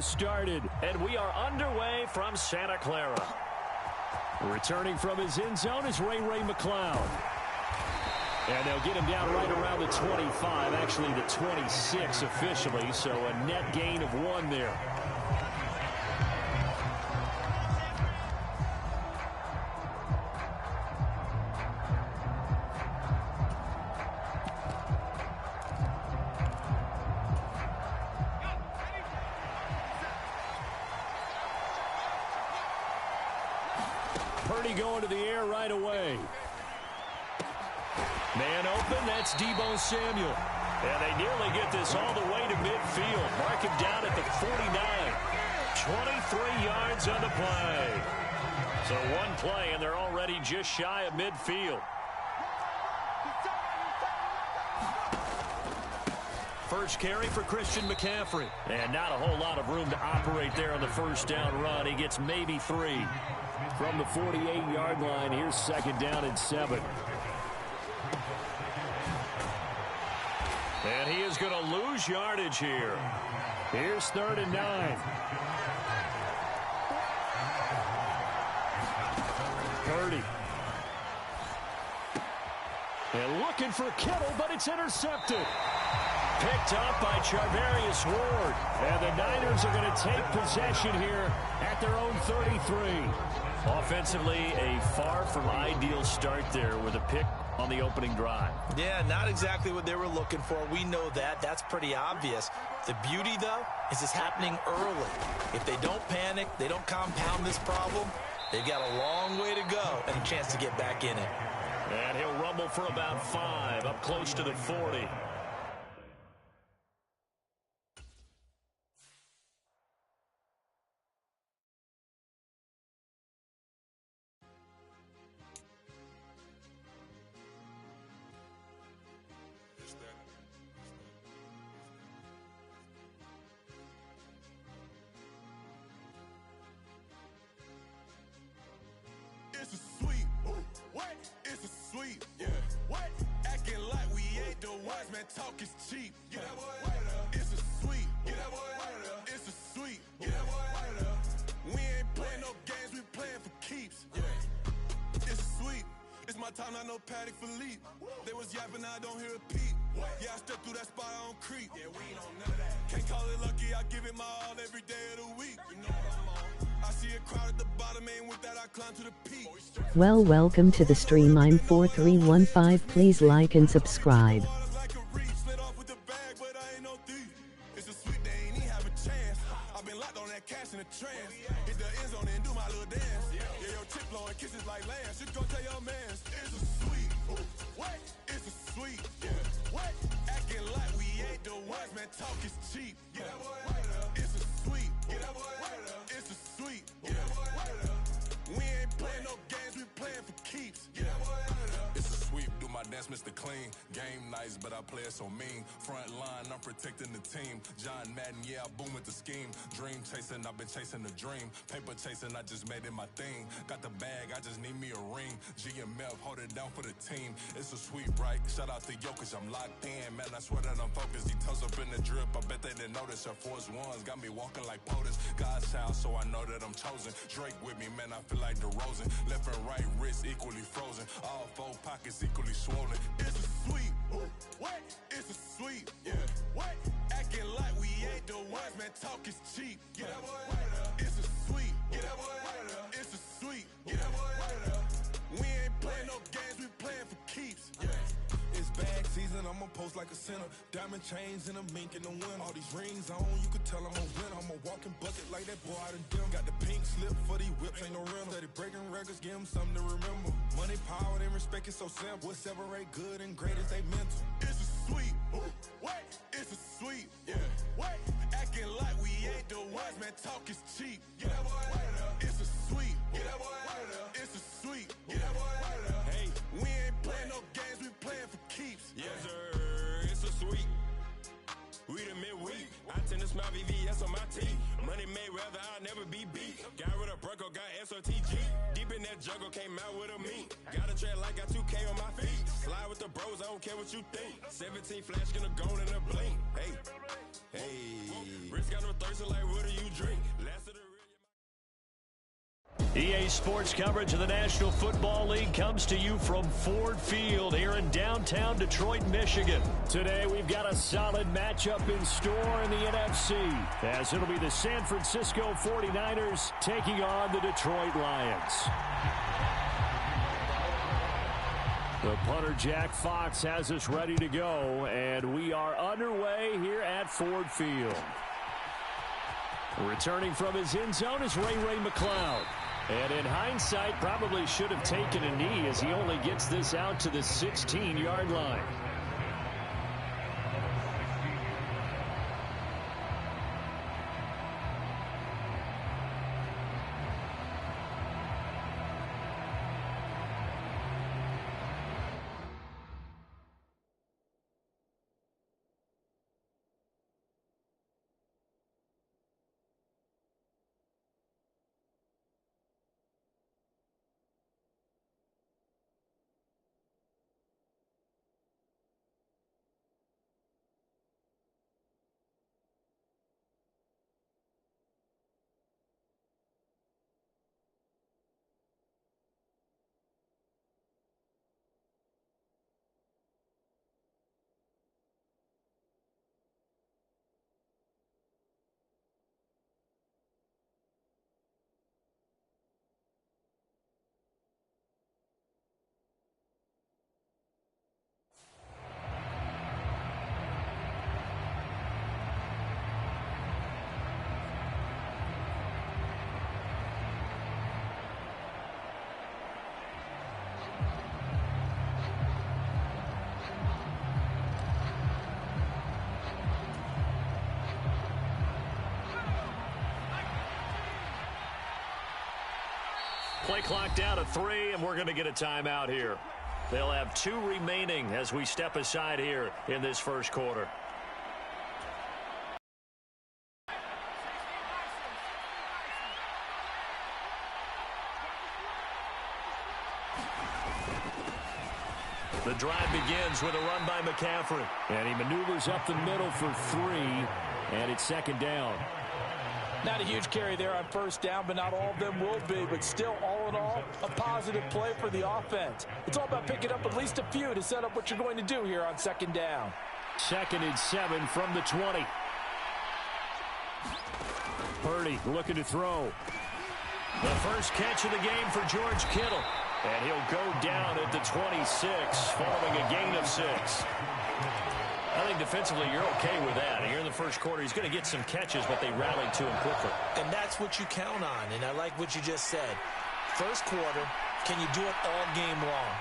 Started, and we are underway from Santa Clara. Returning from his end zone is Ray McLeod. And they'll get him down right around the 25, actually the 26 officially, so a net gain of 1 there. Going to the air right away. Man open, that's Deebo Samuel. And they nearly get this all the way to midfield. Mark him down at the 49. 23 yards on the play. So one play, and they're already just shy of midfield. First carry for Christian McCaffrey. And not a whole lot of room to operate there on the first down run. He gets maybe 3. From the 48-yard line, here's second down and 7. And he is going to lose yardage here. Here's 3rd and 9. Purdy. And looking for Kittle, but it's intercepted. Picked up by Charvarius Ward. And the Niners are going to take possession here at their own 33. Offensively, a far from ideal start there with a pick on the opening drive. Yeah, not exactly what they were looking for. We know that. That's pretty obvious. The beauty, though, is it's happening early. If they don't panic, they don't compound this problem, they've got a long way to go and a chance to get back in it. And he'll rumble for about 5, up close to the 40. It's a sweet, what? It's a sweet, yeah. What? Acting like we ain't the ones, man. Talk is cheap. Get that boy. It's a sweet. Get that boy. It's a sweet. Get that boy. We ain't playing no games. We playing for keeps. Yeah. It's sweet. It's my time. I know Paddock Philippe. They was yapping. I don't hear a peep. Yeah, I step through that spot. I don't creep. Yeah, we ain't on none of that. Can't call it lucky. I give it my all every day of the week. You know what I'm on. I see a crowd at the bottom, and with that I climb to the peak. Well, welcome to the stream. I'm 4315. Please like and subscribe. It's a sweet day, ain't even have a chance. I've been locked on that cash in a trance. Hit the end zone and do my little dance. Yeah, your tip blowing kisses like Lance. You gon' tell your mans. It's a sweet. What? It's a sweet. Yeah. What? Acting like we ain't the ones, man. Talk is cheap. Get that boy. It's a sweet. Get that boy. It's a sweet. Get that boy. We ain't playing no games. We playing for keeps. Get that boy. It's a sweep, do my dance, Mr. Clean. Game nice, but I play it so mean. Front line, I'm protecting the team. John Madden, yeah, I boom with the scheme. Dream chasing, I've been chasing the dream. Paper chasing, I just made it my thing. Got the bag, I just need me a ring. GMF, hold it down for the team. It's a sweep, right? Shout out to Jokic, I'm locked in. Man, I swear that I'm focused. He toes up in the drip, I bet they didn't notice. Air Force Ones got me walking like POTUS. God's child, so I know that I'm chosen. Drake with me, man, I feel like DeRozan. Left and right wrist equally frozen. All 4 pockets equally swollen. It's a sweet. What? It's a sweet. Yeah. What? Acting like we ain't the ones, man. Talk is cheap. Get that boy. It's a sweet. Get that boy. It's a sweet. Get that boy. We ain't playing no games. We playing for keeps. Yeah. It's bag season, I'ma post like a sinner. Diamond chains and a mink in the wind. All these rings on, you could tell I'm a winner. I'm a walking bucket like that boy out in dim. Got the pink slip for these whips, ain't no rental. Steady breaking records, give them something to remember. Money, power, and respect is so simple. What separate good and great is they mental. It's a sweet. What? It's a sweet. Yeah. What? Acting like we ain't the ones, man. Talk is cheap. Get that boy. It's a sweet. Get that boy. It's a sweet. Get that boy. Hey, we ain't playing no games. We playing for keeps. Yes, sir. It's a sweet. We the midweek. I tend to smile VVS on my teeth. Money made rather I'll never be beat. Got rid of Bronco, got SOTG. Deep in that jungle, came out with a meat. Got a track like got 2K on my feet. Slide with the bros, I don't care what you think. 17 flash gonna go in a blink. Hey, Rich got no thirst, like what do you drink? Last of the EA Sports coverage of the National Football League comes to you from Ford Field here in downtown Detroit, Michigan. Today we've got a solid matchup in store in the NFC, as it'll be the San Francisco 49ers taking on the Detroit Lions. The punter Jack Fox has us ready to go, and we are underway here at Ford Field. Returning from his end zone is Ray McCloud. And in hindsight, probably should have taken a knee as he only gets this out to the 16-yard line. Play clock down to 3, and we're going to get a timeout here. They'll have 2 remaining as we step aside here in this first quarter. The drive begins with a run by McCaffrey, and he maneuvers up the middle for 3, and it's second down. Not a huge carry there on first down, but not all of them will be. But still, all in all, a positive play for the offense. It's all about picking up at least a few to set up what you're going to do here on second down. 2nd and 7 from the 20. Purdy looking to throw. The first catch of the game for George Kittle. And he'll go down at the 26 following a gain of 6. I think defensively you're okay with that. Here in the first quarter, he's going to get some catches, but they rallied to him quickly. And that's what you count on, and I like what you just said. First quarter, can you do it all game long?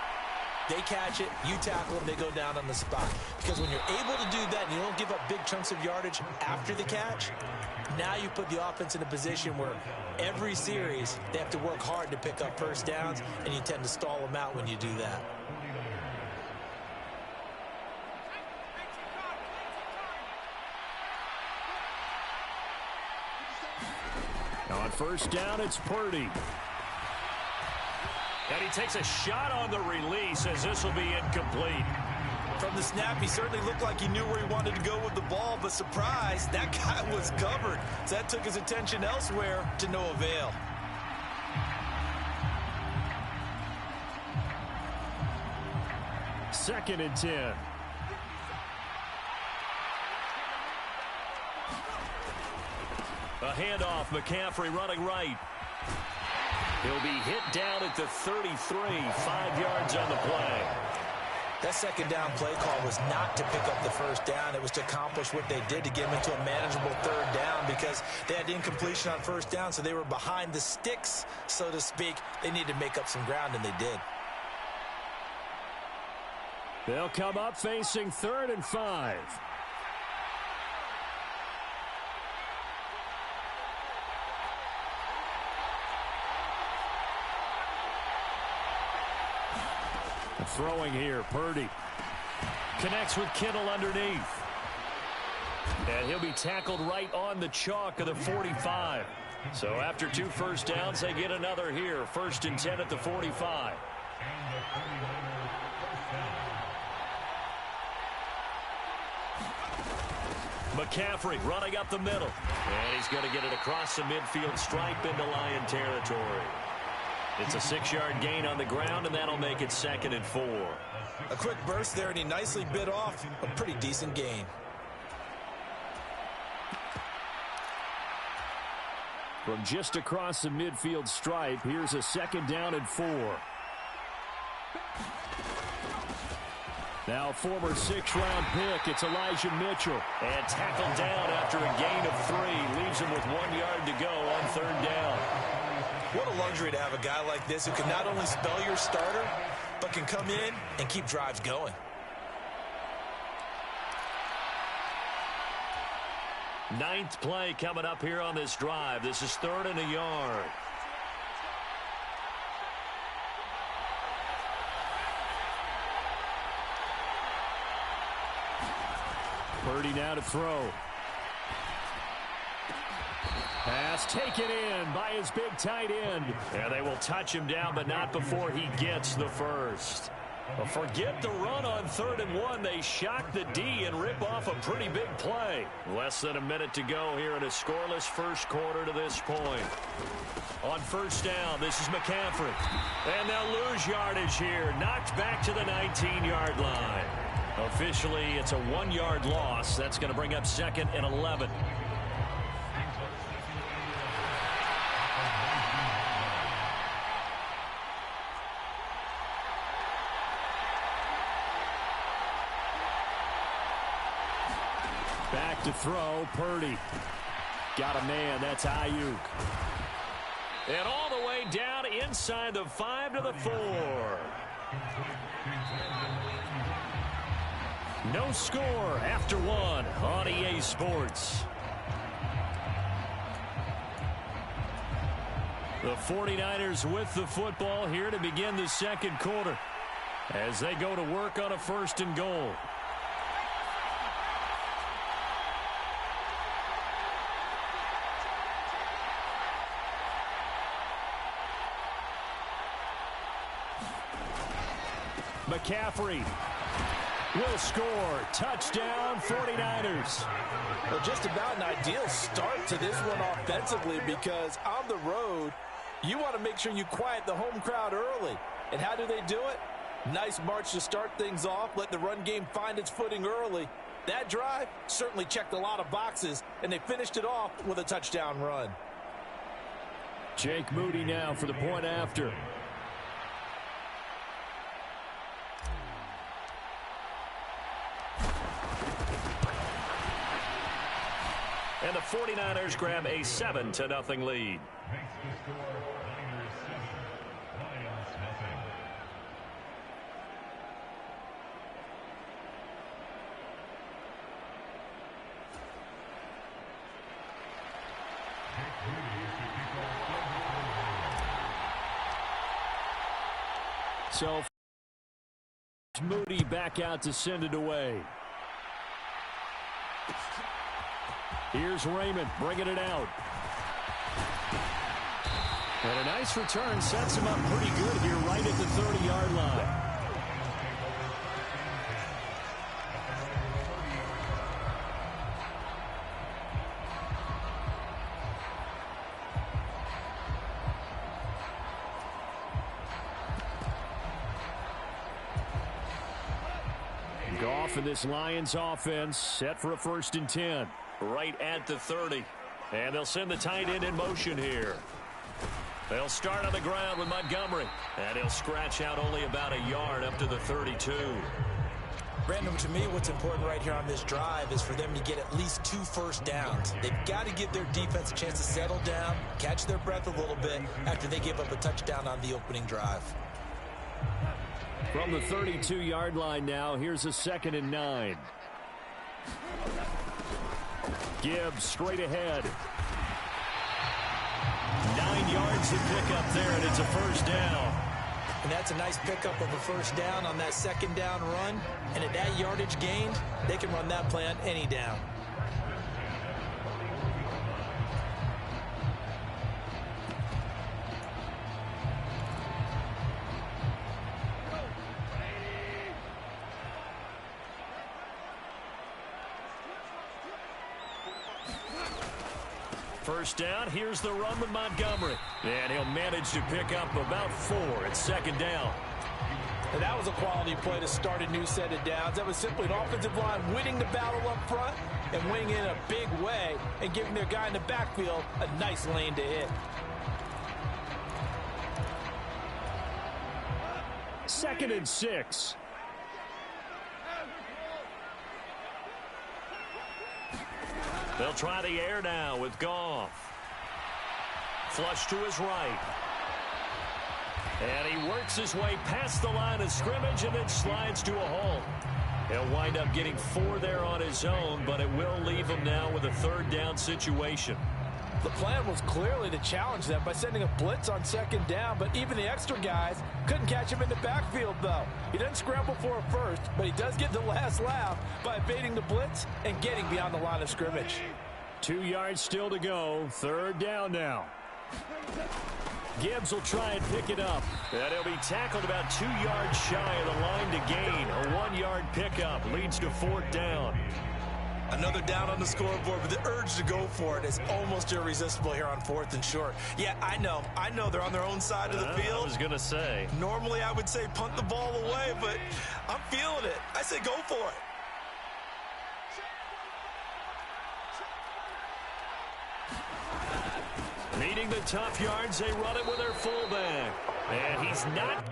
They catch it, you tackle them, they go down on the spot. Because when you're able to do that and you don't give up big chunks of yardage after the catch, now you put the offense in a position where every series they have to work hard to pick up first downs, and you tend to stall them out when you do that. On first down, it's Purdy. And he takes a shot on the release as this will be incomplete. From the snap, he certainly looked like he knew where he wanted to go with the ball, but surprise, that guy was covered. So that took his attention elsewhere to no avail. Second and 10. A handoff, McCaffrey running right. He'll be hit down at the 33, 5 yards on the play. That second down play call was not to pick up the first down. It was to accomplish what they did to get them into a manageable third down because they had incompletion on first down, so they were behind the sticks, so to speak. They needed to make up some ground, and they did. They'll come up facing 3rd and 5. Throwing here, Purdy. Connects with Kittle underneath. And he'll be tackled right on the chalk of the 45. So after 2 first downs, they get another here. 1st and 10 at the 45. McCaffrey running up the middle. And he's going to get it across the midfield stripe into Lion territory. It's a 6-yard gain on the ground, and that'll make it 2nd and 4. A quick burst there, and he nicely bit off a pretty decent gain. From just across the midfield stripe, here's a 2nd down and 4. Now former 6th-round pick, it's Elijah Mitchell. And tackled down after a gain of 3. Leaves him with 1 yard to go on 3rd down. What a luxury to have a guy like this who can not only spell your starter, but can come in and keep drives going. Ninth play coming up here on this drive. This is 3rd and a yard. Purdy now to throw. Pass taken in by his big tight end. And they will touch him down, but not before he gets the first. Well, forget the run on 3rd and 1. They shock the D and rip off a pretty big play. Less than a minute to go here in a scoreless first quarter to this point. On 1st down, this is McCaffrey. And they'll lose yardage here. Knocked back to the 19-yard line. Officially, it's a 1-yard loss. That's going to bring up 2nd and 11. Back to throw, Purdy. Got a man, that's Ayuk. And all the way down inside the 5 to the 4. No score after 1 on EA Sports. The 49ers with the football here to begin the 2nd quarter as they go to work on a 1st and goal. McCaffrey will score. Touchdown, 49ers. Well, just about an ideal start to this one offensively, because on the road, you want to make sure you quiet the home crowd early. And how do they do it? Nice march to start things off. Let the run game find its footing early. That drive certainly checked a lot of boxes, and they finished it off with a touchdown run. Jake Moody now for the point after. And the 49ers grab a 7-0 lead. So Moody back out to send it away. Here's Raymond bringing it out. And a nice return sets him up pretty good here right at the 30-yard line. Goff and this Lions offense set for a 1st and 10. Right at the 30. And they'll send the tight end in motion here. They'll start on the ground with Montgomery. And he'll scratch out only about a yard up to the 32. Brandon, to me, what's important right here on this drive is for them to get at least 2 first downs. They've got to give their defense a chance to settle down, catch their breath a little bit after they give up a touchdown on the opening drive. From the 32-yard line now, here's a 2nd and 9. Gibbs straight ahead. 9 yards to pick up there, and it's a 1st down. And that's a nice pickup of a 1st down on that 2nd down run. And at that yardage gained, they can run that play on any down. First down, here's the run with Montgomery. And he'll manage to pick up about 4 at second down. And that was a quality play to start a new set of downs. That was simply an offensive line winning the battle up front and winning in a big way and giving their guy in the backfield a nice lane to hit. Second and 6. They'll try the air now with Goff. Flush to his right. And he works his way past the line of scrimmage and then slides to a halt. He'll wind up getting 4 there on his own, but it will leave him now with a third down situation. The plan was clearly to challenge them by sending a blitz on second down, but even the extra guys couldn't catch him in the backfield, though. He doesn't scramble for a first, but he does get the last laugh by evading the blitz and getting beyond the line of scrimmage. 2 yards still to go. Third down now. Gibbs will try and pick it up. And he'll be tackled about 2 yards shy of the line to gain. A 1-yard pickup leads to fourth down. Another down on the scoreboard, but the urge to go for it is almost irresistible here on 4th and short. Yeah, I know they're on their own side of the field. I was going to say. Normally I would say punt the ball away, but I'm feeling it. I say go for it. Needing the tough yards, they run it with their fullback. And he's not.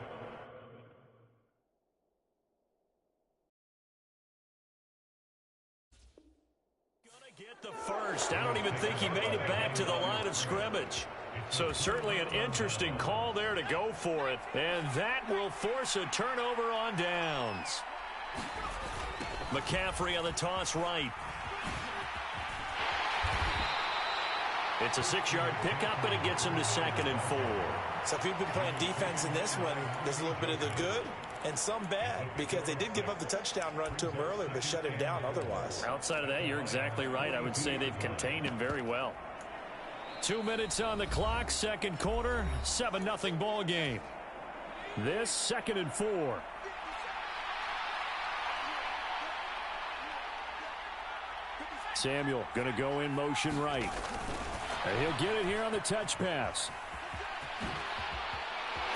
Gonna get the first. I don't even think he made it back to the line of scrimmage. So certainly an interesting call there to go for it. And that will force a turnover on downs. McCaffrey on the toss right. It's a 6-yard pickup, and it gets him to 2nd and 4. So if you've been playing defense in this one, there's a little bit of the good and some bad, because they did give up the touchdown run to him earlier, but shut him down otherwise. Outside of that, you're exactly right. I would say they've contained him very well. 2 minutes on the clock, second quarter, 7-0 ball game. This 2nd and 4. Samuel going to go in motion right. And he'll get it here on the touch pass.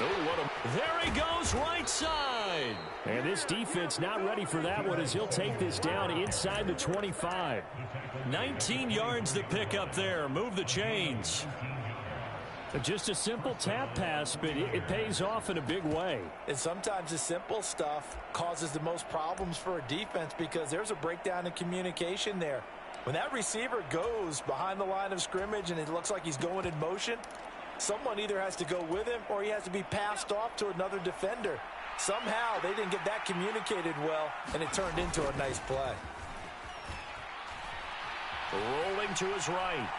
Oh, there he goes, right side. And this defense not ready for that one as he'll take this down inside the 25. 19 yards to pick up there. Move the chains. Just a simple tap pass, but it pays off in a big way. And sometimes the simple stuff causes the most problems for a defense because there's a breakdown in communication there. When that receiver goes behind the line of scrimmage and it looks like he's going in motion, someone either has to go with him or he has to be passed off to another defender. Somehow they didn't get that communicated well, and it turned into a nice play. Rolling to his right.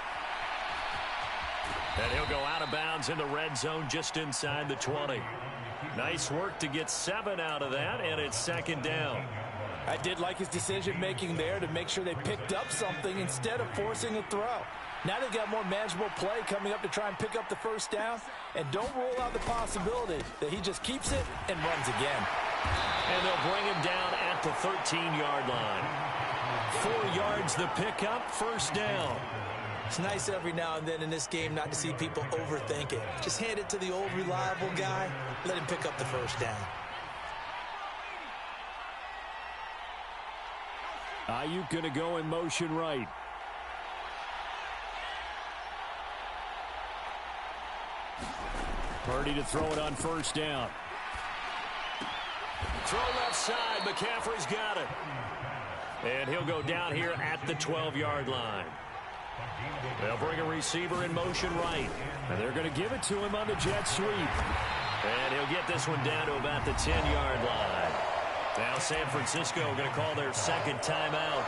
And he'll go out of bounds in the red zone just inside the 20. Nice work to get 7 out of that, and it's 2nd down. I did like his decision-making there to make sure they picked up something instead of forcing a throw. Now they've got more manageable play coming up to try and pick up the first down, and don't rule out the possibility that he just keeps it and runs again. And they'll bring him down at the 13-yard line. 4 yards the pickup, first down. It's nice every now and then in this game not to see people overthink it. Just hand it to the old reliable guy, let him pick up the first down. Ayuk going to go in motion right. Purdy to throw it on first down. Throw left side. McCaffrey's got it. And he'll go down here at the 12-yard line. They'll bring a receiver in motion right. And they're going to give it to him on the jet sweep. And he'll get this one down to about the 10-yard line. Now San Francisco going to call their second timeout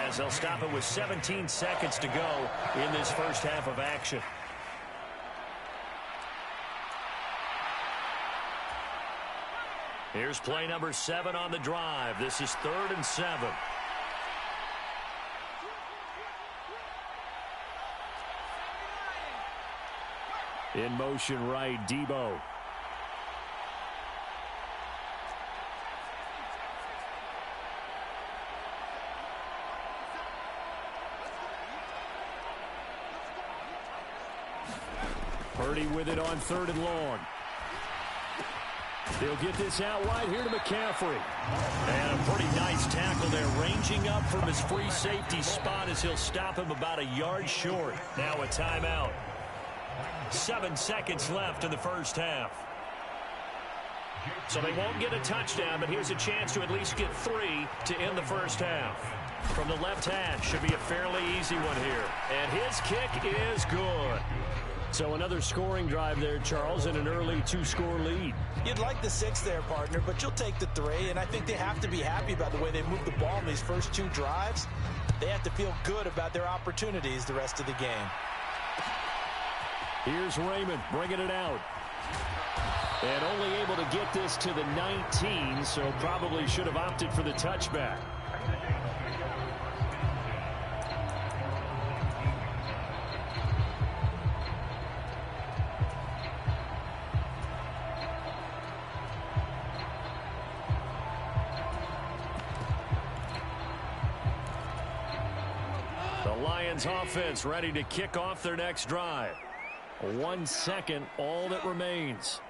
as they'll stop it with 17 seconds to go in this first half of action. Here's play number 7 on the drive. This is 3rd and 7. In motion right, Debo. Purdy with it on 3rd and long. They'll get this out wide here to McCaffrey. And a pretty nice tackle there, ranging up from his free safety spot as he'll stop him about a yard short. Now a timeout. 7 seconds left in the first half. So they won't get a touchdown, but here's a chance to at least get 3 to end the first half. From the left hash, should be a fairly easy one here. And his kick is good. So another scoring drive there, Charles, and an early 2-score lead. You'd like the 6 there, partner, but you'll take the 3, and I think they have to be happy about the way they moved the ball in these first 2 drives. They have to feel good about their opportunities the rest of the game. Here's Raymond bringing it out. And only able to get this to the 19, so probably should have opted for the touchback. Lions offense ready to kick off their next drive. 1 second, all that remains.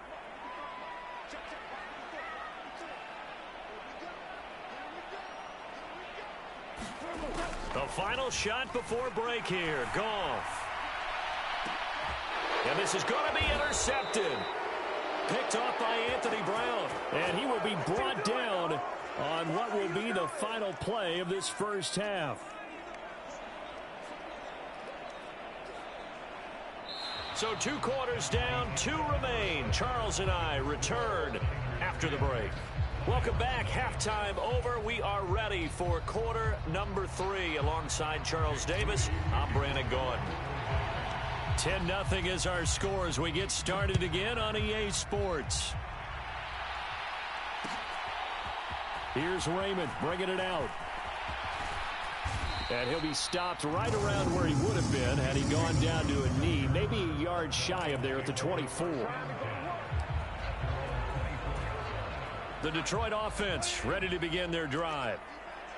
The final shot before break here. Goff. And this is going to be intercepted. Picked off by Anthony Brown. And he will be brought down on what will be the final play of this first half. So 2 quarters down, 2 remain. Charles and I return after the break. Welcome back. Halftime over. We are ready for quarter number 3. Alongside Charles Davis, I'm Brandon Gaudin. 10-0 is our score as we get started again on EA Sports. Here's Raymond bringing it out. And he'll be stopped right around where he would have been had he gone down to a knee, maybe a yard shy of there at the 24. The Detroit offense ready to begin their drive.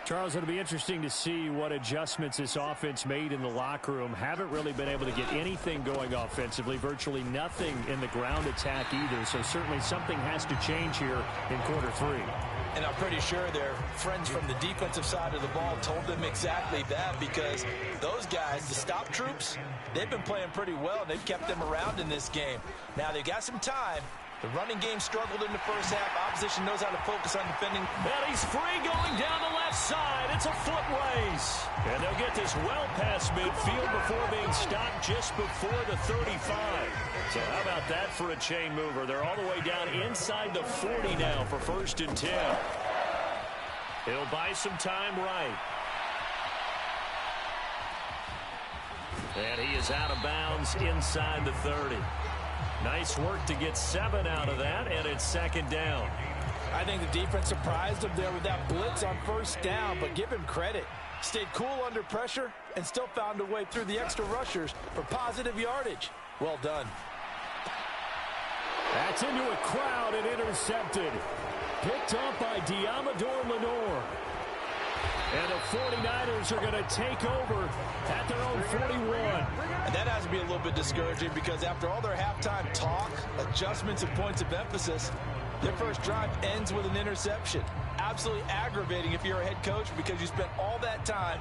Charles, it'll be interesting to see what adjustments this offense made in the locker room. Haven't really been able to get anything going offensively, virtually nothing in the ground attack either. So certainly something has to change here in quarter 3. And I'm pretty sure their friends from the defensive side of the ball told them exactly that, because those guys, the stop troops, they've been playing pretty well, and they've kept them around in this game. Now they've got some time. The running game struggled in the first half. Opposition knows how to focus on defending. And he's free going down the left side. It's a foot race. And they'll get this well past midfield before being stopped just before the 35. So how about that for a chain mover? They're all the way down inside the 40 now for 1st and 10. He'll buy some time right. And he is out of bounds inside the 30. Nice work to get 7 out of that, and it's 2nd down. I think the defense surprised him there with that blitz on 1st down, but give him credit. Stayed cool under pressure and still found a way through the extra rushers for positive yardage. Well done. That's into a crowd and intercepted. Picked up by Diamador Lenore. And the 49ers are going to take over at their own 41. And that has to be a little bit discouraging, because after all their halftime talk, adjustments, and points of emphasis, their first drive ends with an interception. Absolutely aggravating if you're a head coach, because you spent all that time,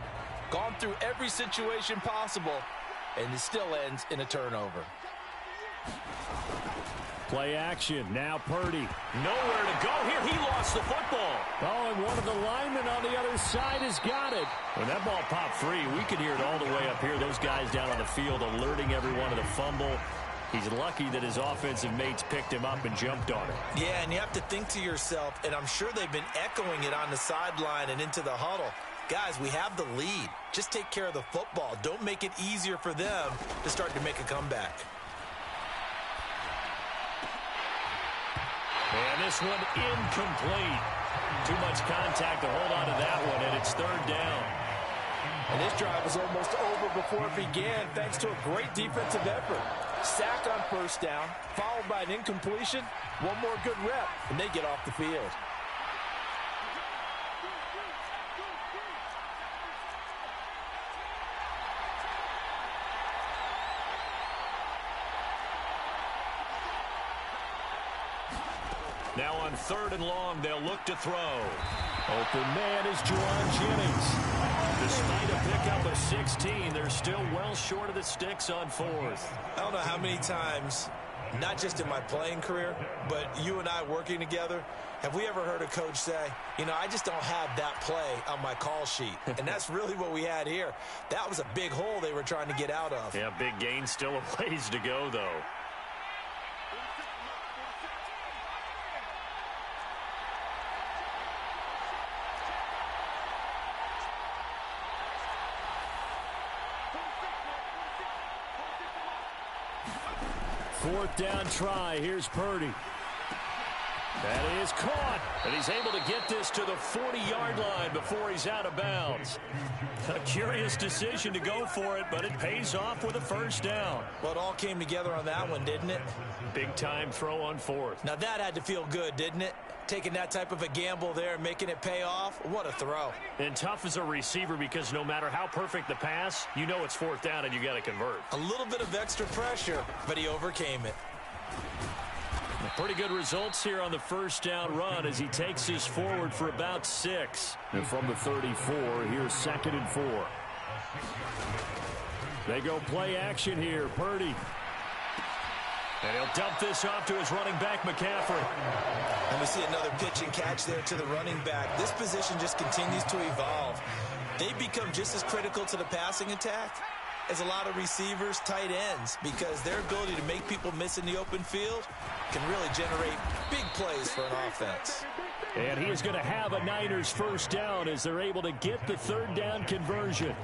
gone through every situation possible, and it still ends in a turnover. Play action. Now Purdy. Nowhere to go here. He lost the football. Oh, and one of the linemen on the other side has got it. When that ball popped free, we could hear it all the way up here. Those guys down on the field alerting everyone of the fumble. He's lucky that his offensive mates picked him up and jumped on it. Yeah, and you have to think to yourself, and I'm sure they've been echoing it on the sideline and into the huddle. Guys, we have the lead. Just take care of the football. Don't make it easier for them to start to make a comeback. And this one incomplete. Too much contact to hold on to that one, and it's 3rd down. And this drive was almost over before it began, thanks to a great defensive effort. Sack on 1st down, followed by an incompletion. One more good rep, and they get off the field. Now on 3rd and long, they'll look to throw. Open man is Juwan Jennings. Despite a pickup of 16, they're still well short of the sticks on 4th. I don't know how many times, not just in my playing career, but you and I working together, have we ever heard a coach say, you know, I just don't have that play on my call sheet. And that's really what we had here. That was a big hole they were trying to get out of. Yeah, big gain, still a ways to go, though. Fourth down try. Here's Purdy. That is caught. And he's able to get this to the 40-yard line before he's out of bounds. A curious decision to go for it, but it pays off with a first down. Well, it all came together on that one, didn't it? Big-time throw on 4th. Now, that had to feel good, didn't it? Taking that type of a gamble there, making it pay off. What a throw. And tough as a receiver because no matter how perfect the pass, you know it's 4th down and you got to convert. A little bit of extra pressure, but he overcame it. Pretty good results here on the first down run as he takes this forward for about 6. And from the 34, here's 2nd and 4. They go play action here. Purdy. And he'll dump this off to his running back, McCaffrey. And we see another pitch and catch there to the running back. This position just continues to evolve. They become just as critical to the passing attack as a lot of receivers, tight ends, because their ability to make people miss in the open field can really generate big plays for an offense. And he is going to have a Niners first down as they're able to get the 3rd down conversion.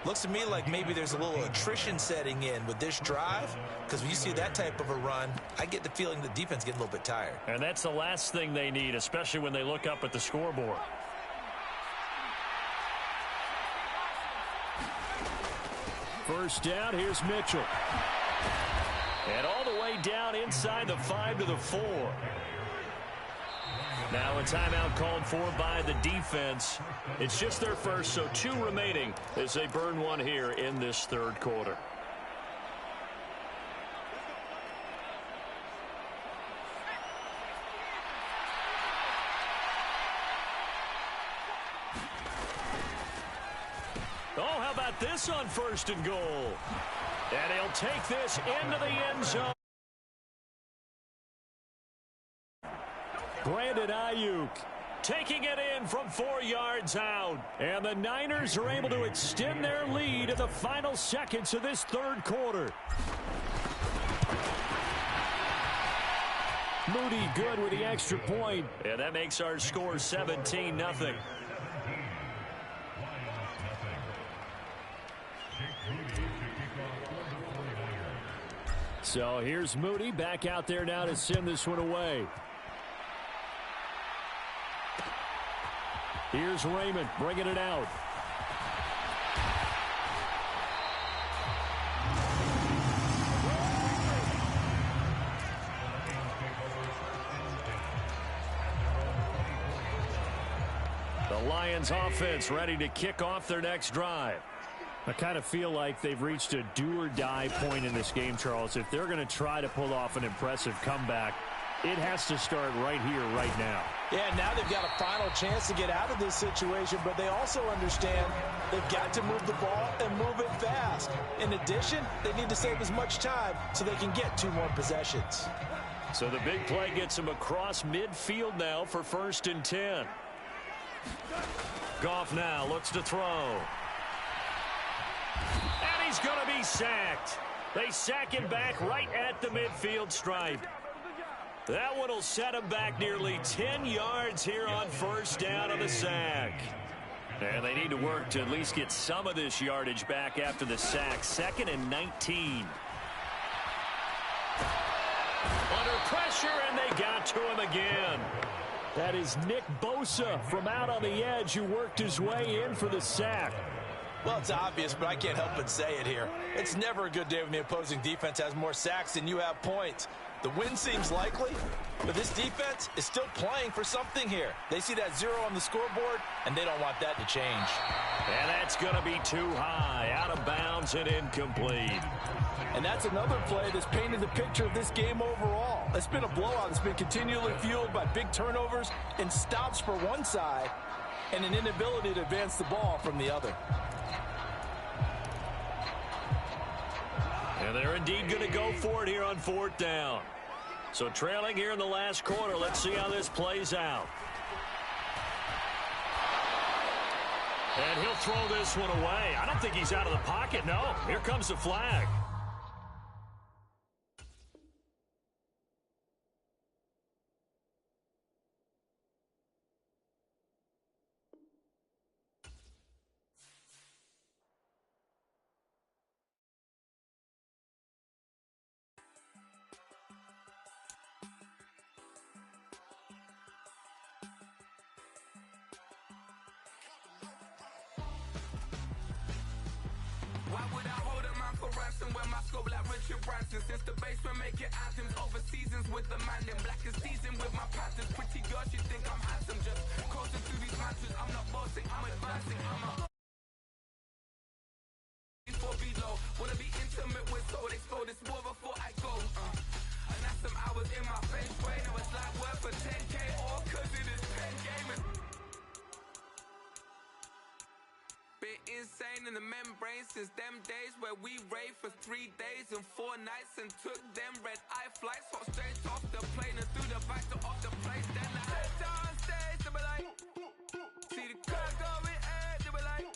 Looks to me like maybe there's a little attrition setting in with this drive, because when you see that type of a run, I get the feeling the defense getting a little bit tired. And that's the last thing they need, especially when they look up at the scoreboard. First down, here's Mitchell. And all the way down inside the 5 to the 4. Now a timeout called for by the defense. It's just their first, so 2 remaining as they burn one here in this 3rd quarter. Oh, how about this on 1st and goal? And he'll take this into the end zone. Brandon Ayuk taking it in from 4 yards out. And the Niners are able to extend their lead in the final seconds of this 3rd quarter. Moody good with the extra point. And that makes our score 17-0. So here's Moody back out there now to send this one away. Here's Raymond bringing it out. The Lions offense ready to kick off their next drive. I kind of feel like they've reached a do-or-die point in this game, Charles. If they're going to try to pull off an impressive comeback, it has to start right here, right now. Yeah, now they've got a final chance to get out of this situation, but they also understand they've got to move the ball and move it fast. In addition, they need to save as much time so they can get 2 more possessions. So the big play gets them across midfield now for 1st and 10. Goff now looks to throw. And he's going to be sacked. They sack him back right at the midfield stripe. That one will set him back nearly 10 yards here on 1st down on the sack. And they need to work to at least get some of this yardage back after the sack. 2nd and 19. Under pressure, and they got to him again. That is Nick Bosa from out on the edge who worked his way in for the sack. Well, it's obvious, but I can't help but say it here. It's never a good day when the opposing defense has more sacks than you have points. The win seems likely, but this defense is still playing for something here. They see that 0 on the scoreboard, and they don't want that to change. And that's going to be too high, out of bounds and incomplete. And that's another play that's painted the picture of this game overall. It's been a blowout. It's been continually fueled by big turnovers and stops for one side and an inability to advance the ball from the other. And they're indeed going to go for it here on 4th down. So trailing here in the last quarter. Let's see how this plays out. And he'll throw this one away. I don't think he's out of the pocket, no. Here comes the flag. Why would I hold a man for ransom when my scope like Richard Branson? Since the basement make it anthems over seasons with the man in black is seasoned with my patterns. Pretty girl, she think I'm handsome. Just coasting through these matches. I'm not bossing, I'm advancing. I'm a before below. Wanna be intimate with soul. Explode this war before I go. And that's some hours in my face. Wait, now it's like worth for 10K or cause it is 10 gaming. Been insane in the membrane since them days where we raved for 3 days and 4 nights and took them red eye flights, hot straight off the plane and through the back door of the place. Then I head downstairs, they were like, see the car going air, they were like,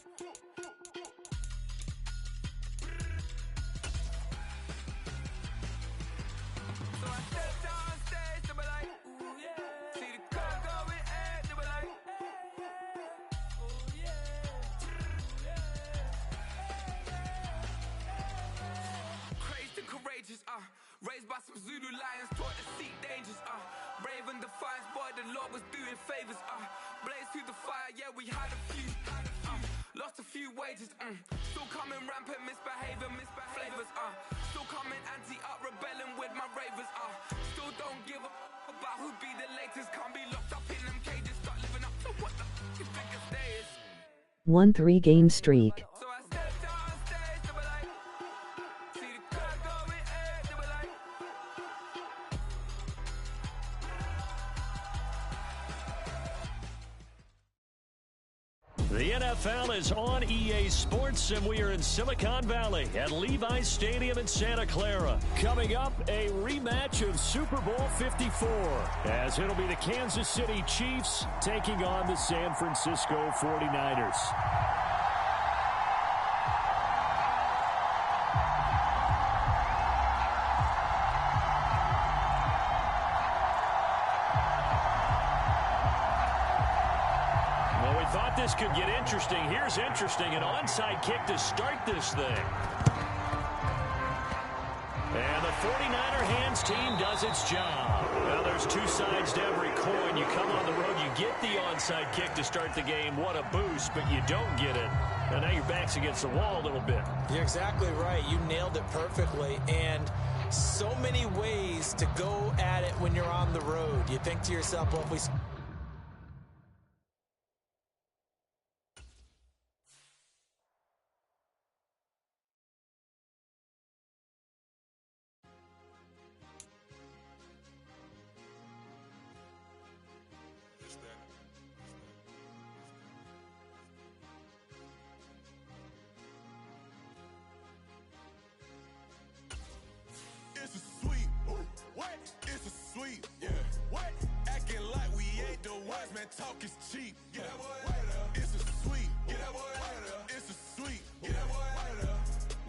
so I stepped downstairs, they were like, ooh yeah, see the car going air, they were like, ooh yeah. Crazed and courageous, raised by some Zulu lions, taught to seek dangers, brave and defiant, boy, the Lord was doing favors, blaze through the fire, yeah, we had a few, lost a few wages, still coming rampant, misbehavior, flavors, still coming anti-up, rebelling with my ravers, still don't give a about who be the latest, can't be locked up in them cages, start living up to what the you think is theirs. 1-3 game streak. So I stepped downstairs, they were like, see the car going air, they were like, The NFL is on EA Sports, and we are in Silicon Valley at Levi's Stadium in Santa Clara. Coming up, a rematch of Super Bowl 54, as it'll be the Kansas City Chiefs taking on the San Francisco 49ers. Thought this could get interesting. Here's interesting. An onside kick to start this thing. And the 49er hands team does its job. Well, there's two sides to every coin. You come on the road, you get the onside kick to start the game. What a boost, but you don't get it. And now your back's against the wall a little bit. You're exactly right. You nailed it perfectly. And so many ways to go at it when you're on the road. You think to yourself, well, if we... It's a sweep. What? It's a sweep. Yeah. What? Acting like we ain't the ones, man. Talk is cheap. Get that boy out of there. It's a sweep. Get that boy out of there. It's a sweep. Get that boy out of there.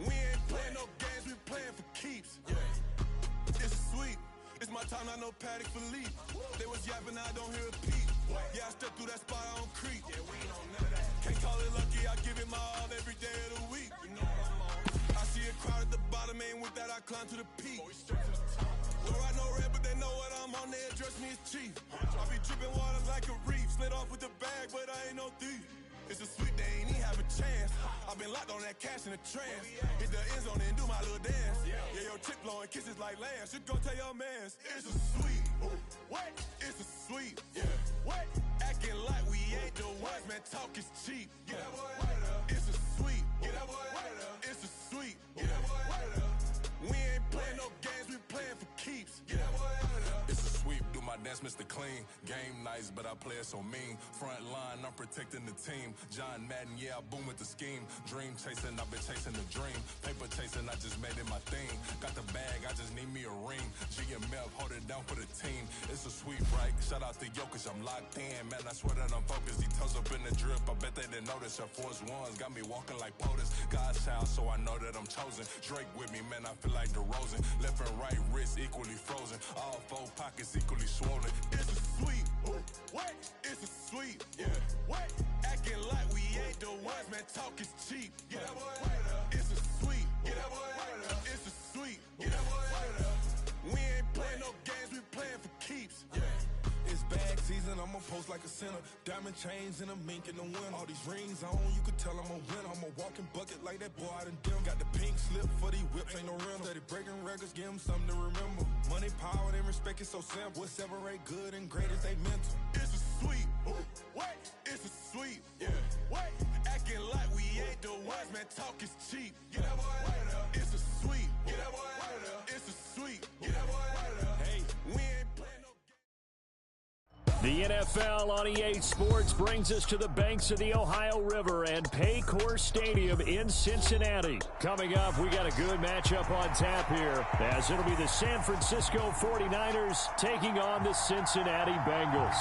We ain't playing no games. We playing for keeps. Yeah. It's a sweep. It's my time. I know Paddock for leap. They was yapping. I don't hear a peep. Yeah, I stepped through that spot. I don't creep. Yeah, we ain't on none of that. Can't call it lucky. I give it my all every day of the week. You know what I'm on. I see a crowd at the bottom, ain't with that, I climb to the peak. Don't ride no red, but they know what I'm on, they address me as chief. I be dripping water like a reef, slid off with the bag, but I ain't no thief. It's a sweep, they ain't even have a chance. I've been locked on that cash in a trance. Hit the end zone and do my little dance. Yeah, your chick blowing kisses like Lance. You go tell your mans. It's a sweep. What? It's a sweep. Yeah. What? Acting like we ain't the ones, man. Talk is cheap. Get that boy right up. It's a sweep. Get that boy right up. It's a sweep. Get that boy right up. We ain't playing no games, we playing for keeps. Get that boy right up. It's a sweep, do my dance, Mr. Clean. Game nice, but I play it so mean. Front line, I'm protecting the team. John Madden, yeah, I boom with the scheme. Dream chasing, I've been chasing the dream. Paper chasing, I just made it my thing. Got the bag, I just need me a ring. G and Mel, hold it down for the team. It's a sweep, right? Shout out to Jokic, I'm locked in. Man, I swear that I'm focused. He toes up in the drip, I bet they didn't notice. Your force ones got me walking like POTUS. God's child, so I know that I'm chosen. Drake with me, man, I feel like DeRozan. Left and right wrist equally frozen. All four pockets equally swollen. It's a sweep. What? It's a sweep. Yeah. What? Acting like we ain't the ones, man. Talk is cheap. Get that boy right up. It's a sweep. Get that boy right up. It's a sweep. Get that boy right up. We ain't playing no games, we playing for keeps. Yeah. It's bag season, I'ma post like a sinner. Diamond chains and a mink in the wind. All these rings on, you could tell I'm a winner. I'm a walking bucket like that boy out in dim. Got the pink slip for these whips, ain't no rental. Steady breaking records, give them something to remember. Money, power, and respect is so simple. What separate good and great is they mental. It's a sweep. What? It's a sweep. Yeah. What? Acting like we ain't the ones, man. Talk is cheap. Get that boy right up. It's a sweep. Get that boy right up. It's a sweep. Get that boy right up. Hey, we ain't playing no. The NFL on EA Sports brings us to the banks of the Ohio River and Paycor Stadium in Cincinnati. Coming up, we got a good matchup on tap here, as it'll be the San Francisco 49ers taking on the Cincinnati Bengals.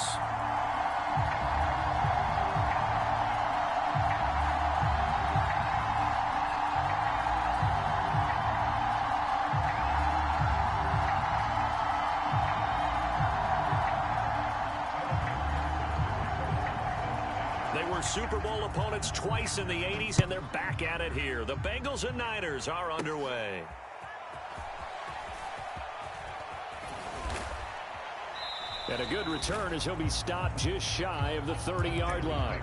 Super Bowl opponents twice in the 80s, and they're back at it here. The Bengals and Niners are underway. And a good return as he'll be stopped just shy of the 30-yard line.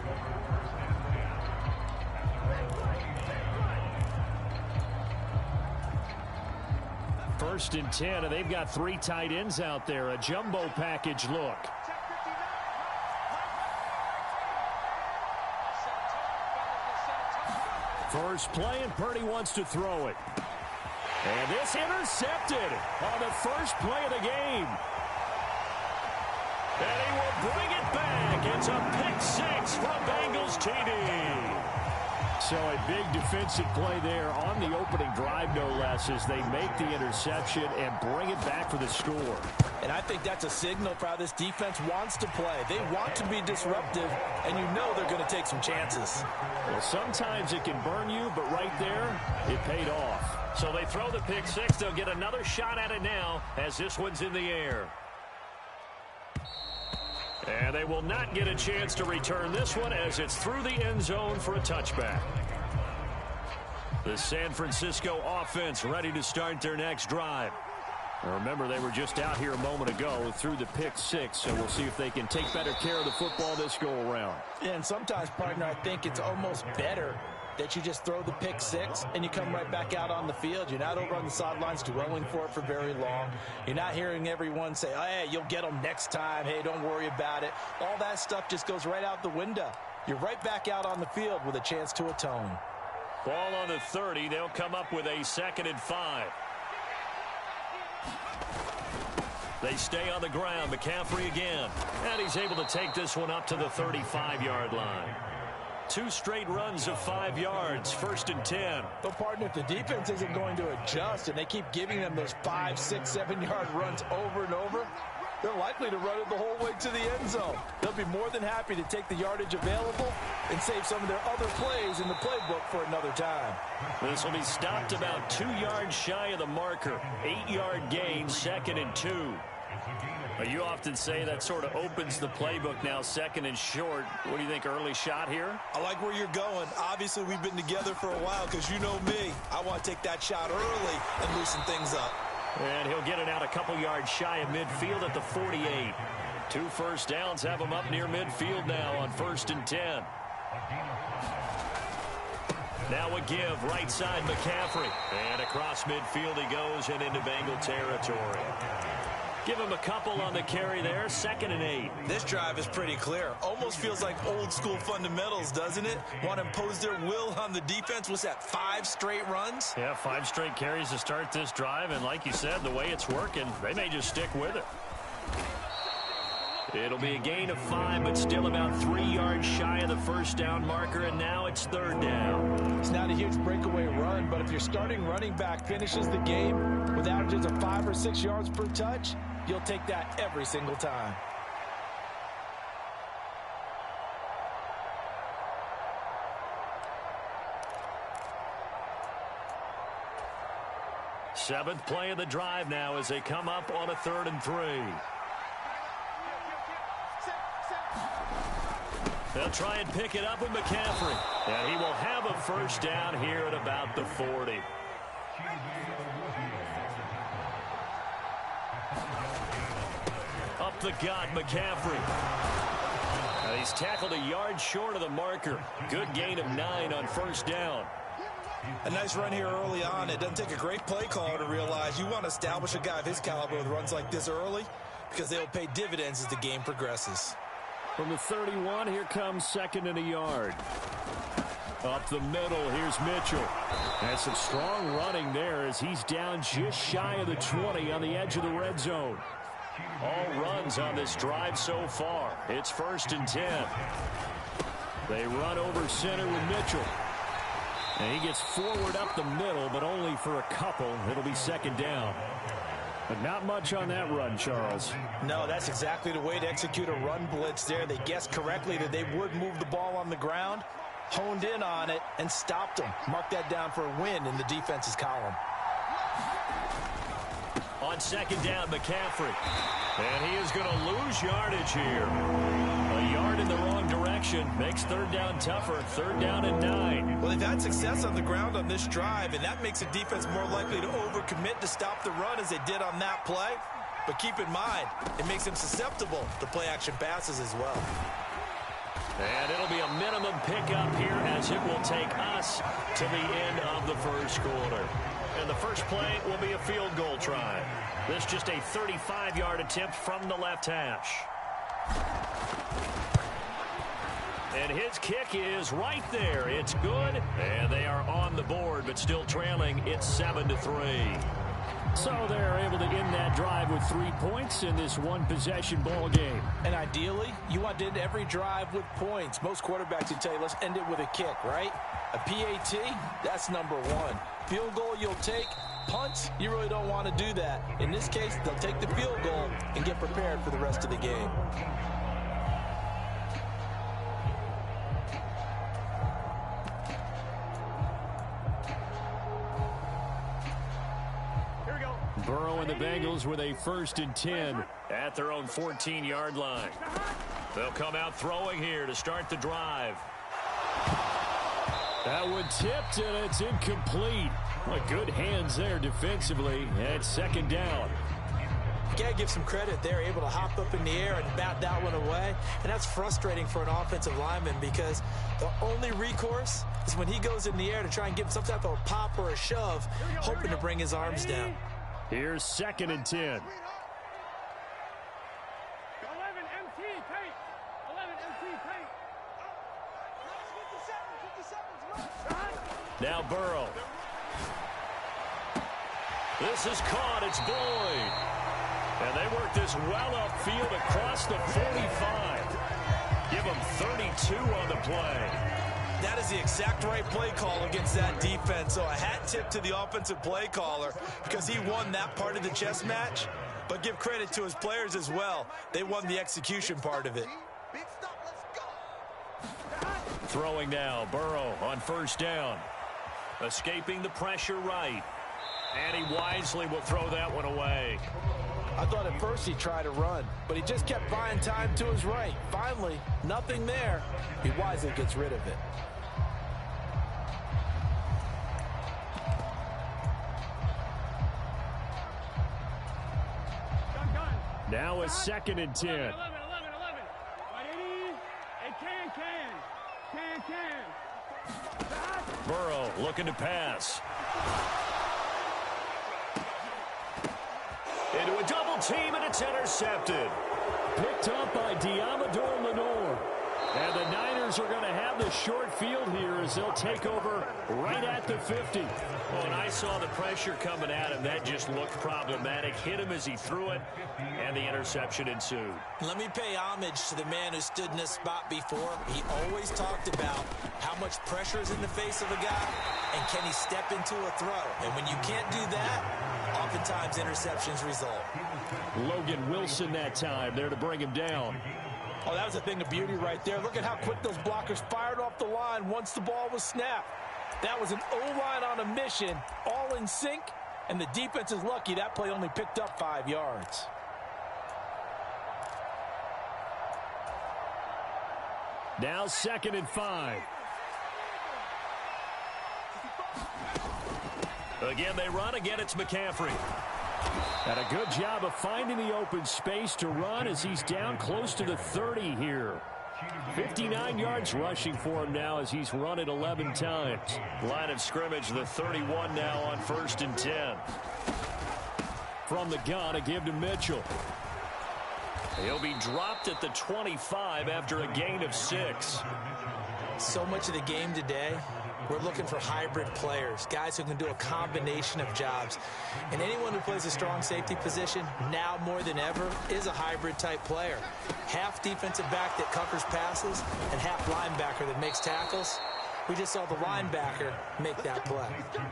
First and 10, and they've got three tight ends out there. A jumbo package look. First play, and Purdy wants to throw it. And this intercepted on the first play of the game. And he will bring it back. It's a pick six from Bengals TD. So a big defensive play there on the opening drive, no less, as they make the interception and bring it back for the score. And I think that's a signal for how this defense wants to play. They want to be disruptive, and you know they're going to take some chances. Well, sometimes it can burn you, but right there, it paid off. So they throw the pick six. They'll get another shot at it now as this one's in the air. And they will not get a chance to return this one as it's through the end zone for a touchback. The San Francisco offense ready to start their next drive. Now remember, they were just out here a moment ago through the pick six, so we'll see if they can take better care of the football this go-around. Yeah, and sometimes, partner, I think it's almost better that you just throw the pick six and you come right back out on the field. You're not over on the sidelines dwelling for it for very long. You're not hearing everyone say, oh, hey, you'll get them next time. Hey, don't worry about it. All that stuff just goes right out the window. You're right back out on the field with a chance to atone. Ball on the 30. They'll come up with a 2nd and 5. They stay on the ground. McCaffrey again. And he's able to take this one up to the 35-yard line. 2 straight runs of 5 yards. 1st and 10. But, partner, if the defense isn't going to adjust and they keep giving them those 5, 6, 7-yard runs over and over, they're likely to run it the whole way to the end zone. They'll be more than happy to take the yardage available and save some of their other plays in the playbook for another time. This will be stopped about 2 yards shy of the marker. 8-yard gain, 2nd and 2. You often say that sort of opens the playbook now, 2nd and short. What do you think, early shot here? I like where you're going. Obviously, we've been together for a while because you know me. I want to take that shot early and loosen things up. And he'll get it out a couple yards shy of midfield at the 48. 2 first downs have him up near midfield now on 1st and 10. Now a give, right side McCaffrey. And across midfield he goes and into Bengal territory. Give him a couple on the carry there, 2nd and 8. This drive is pretty clear. Almost feels like old school fundamentals, doesn't it? Want to impose their will on the defense. What's that, 5 straight runs? Yeah, 5 straight carries to start this drive. And like you said, the way it's working, they may just stick with it. It'll be a gain of 5, but still about 3 yards shy of the first down marker, and now it's 3rd down. It's not a huge breakaway run, but if your starting running back finishes the game with averages of 5 or 6 yards per touch, you'll take that every single time. Seventh play of the drive now as they come up on a 3rd and 3. They'll try and pick it up with McCaffrey. And he will have a first down here at about the 40. Up the gut, McCaffrey. Now he's tackled a yard short of the marker. Good gain of 9 on first down. A nice run here early on. It doesn't take a great play caller to realize you want to establish a guy of his caliber with runs like this early because they'll pay dividends as the game progresses. From the 31, here comes 2nd and a yard. Up the middle, here's Mitchell. And some strong running there as he's down just shy of the 20 on the edge of the red zone. All runs on this drive so far. It's 1st and 10. They run over center with Mitchell. And he gets forward up the middle, but only for a couple. It'll be 2nd down. But not much on that run, Charles. No, that's exactly the way to execute a run blitz there. They guessed correctly that they would move the ball on the ground, honed in on it, and stopped them. Mark that down for a win in the defense's column. On 2nd down, McCaffrey. And he is going to lose yardage here. A yard in the wrong direction makes 3rd down tougher. 3rd down and 9. Well, they've had success on the ground on this drive, and that makes a defense more likely to overcommit to stop the run as they did on that play. But keep in mind, it makes them susceptible to play-action passes as well. And it'll be a minimum pickup here as it will take us to the end of the first quarter. And the first play will be a field goal try. This just a 35-yard attempt from the left hash. And his kick is right there. It's good. And they are on the board, but still trailing. It's 7-3. So they're able to end that drive with 3 points in this one-possession ball game. And ideally, you want to end every drive with points. Most quarterbacks would tell you, let's end it with a kick, right? A PAT, that's number 1. Field goal you'll take. Punts, you really don't want to do that. In this case, they'll take the field goal and get prepared for the rest of the game. Burrow and the Bengals with a 1st and 10 at their own 14-yard line. They'll come out throwing here to start the drive. That one tipped, and it's incomplete. Well, good hands there defensively at 2nd down. Gotta give some credit. They're able to hop up in the air and bat that one away. And that's frustrating for an offensive lineman because the only recourse is when he goes in the air to try and give some type of pop or a shove, hoping to bring his arms down. Here's 2nd and 10. 11 MT tape. 11 MT tape. Now Burrow. This is caught. It's Boyd. And they work this well upfield across the 45. Give them 32 on the play. That is the exact right play call against that defense. So a hat tip to the offensive play caller because he won that part of the chess match. But give credit to his players as well. They won the execution part of it. Throwing now, Burrow on 1st down. Escaping the pressure right. And he wisely will throw that one away. I thought at first he tried to run, but he just kept buying time to his right. Finally, nothing there. He wisely gets rid of it. Now a 2nd and 10. 11. Can. looking to pass. Into a double team, and it's intercepted. Picked up by Diamador Lenore. And the Niners are going to have the short field here as they'll take over right at the 50. Well, and I saw the pressure coming at him. That just looked problematic. Hit him as he threw it, and the interception ensued. Let me pay homage to the man who stood in this spot before. He always talked about how much pressure is in the face of a guy, and can he step into a throw. And when you can't do that, oftentimes interceptions result. Logan Wilson that time there to bring him down. Oh, that was a thing of beauty right there. Look at how quick those blockers fired off the line once the ball was snapped. That was an O-line on a mission, all in sync, and the defense is lucky that play only picked up 5 yards. Now 2nd and 5. Again, they run. Again, it's McCaffrey. And a good job of finding the open space to run as he's down close to the 30 here. 59 yards rushing for him now as he's run it 11 times. Line of scrimmage, the 31 now on 1st and 10. From the gun, a give to Mitchell. He'll be dropped at the 25 after a gain of 6. So much of the game today, we're looking for hybrid players, guys who can do a combination of jobs. And anyone who plays a strong safety position, now more than ever, is a hybrid type player. Half defensive back that covers passes and half linebacker that makes tackles. We just saw the linebacker make that play.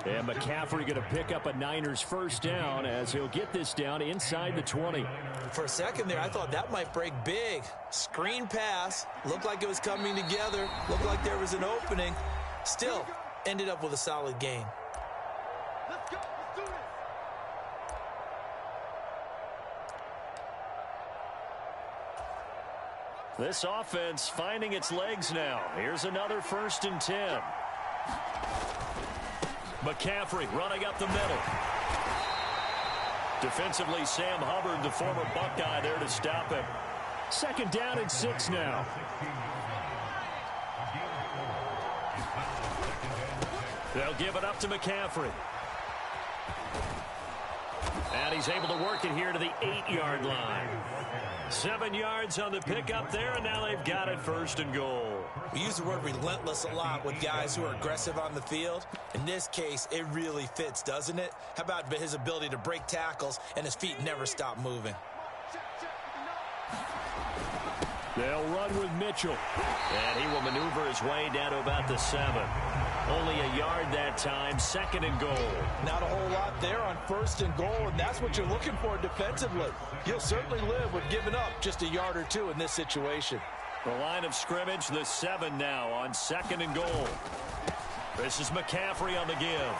And McCaffrey going to pick up a Niners first down as he'll get this down inside the 20. For a second there, I thought that might break big. Screen pass, looked like it was coming together, looked like there was an opening. Still, ended up with a solid gain. Let's go. Let's do this. This offense finding its legs now. Here's another 1st and 10. McCaffrey running up the middle. Defensively, Sam Hubbard, the former Buckeye, there to stop him. 2nd down and 6 now. They'll give it up to McCaffrey. And he's able to work it here to the 8-yard line. 7 yards on the pickup there, and now they've got it 1st and goal. We use the word relentless a lot with guys who are aggressive on the field. In this case, it really fits, doesn't it? How about his ability to break tackles and his feet never stop moving? They'll run with Mitchell. And he will maneuver his way down to about the 7. Only a yard that time, 2nd and goal. Not a whole lot there on 1st and goal, and that's what you're looking for defensively. You'll certainly live with giving up just a yard or two in this situation. The line of scrimmage, the 7 now on 2nd and goal. This is McCaffrey on the give.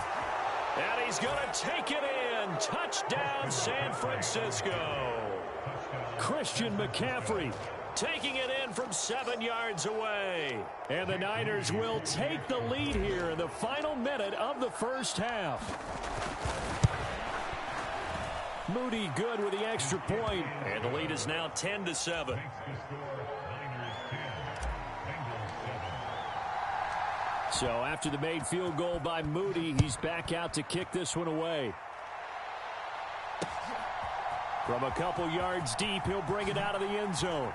And he's going to take it in. Touchdown, San Francisco. Christian McCaffrey taking it in from 7 yards away. And the Niners will take the lead here in the final minute of the first half. Moody good with the extra point. And the lead is now 10-7. So after the made field goal by Moody, he's back out to kick this one away. From a couple yards deep, he'll bring it out of the end zone.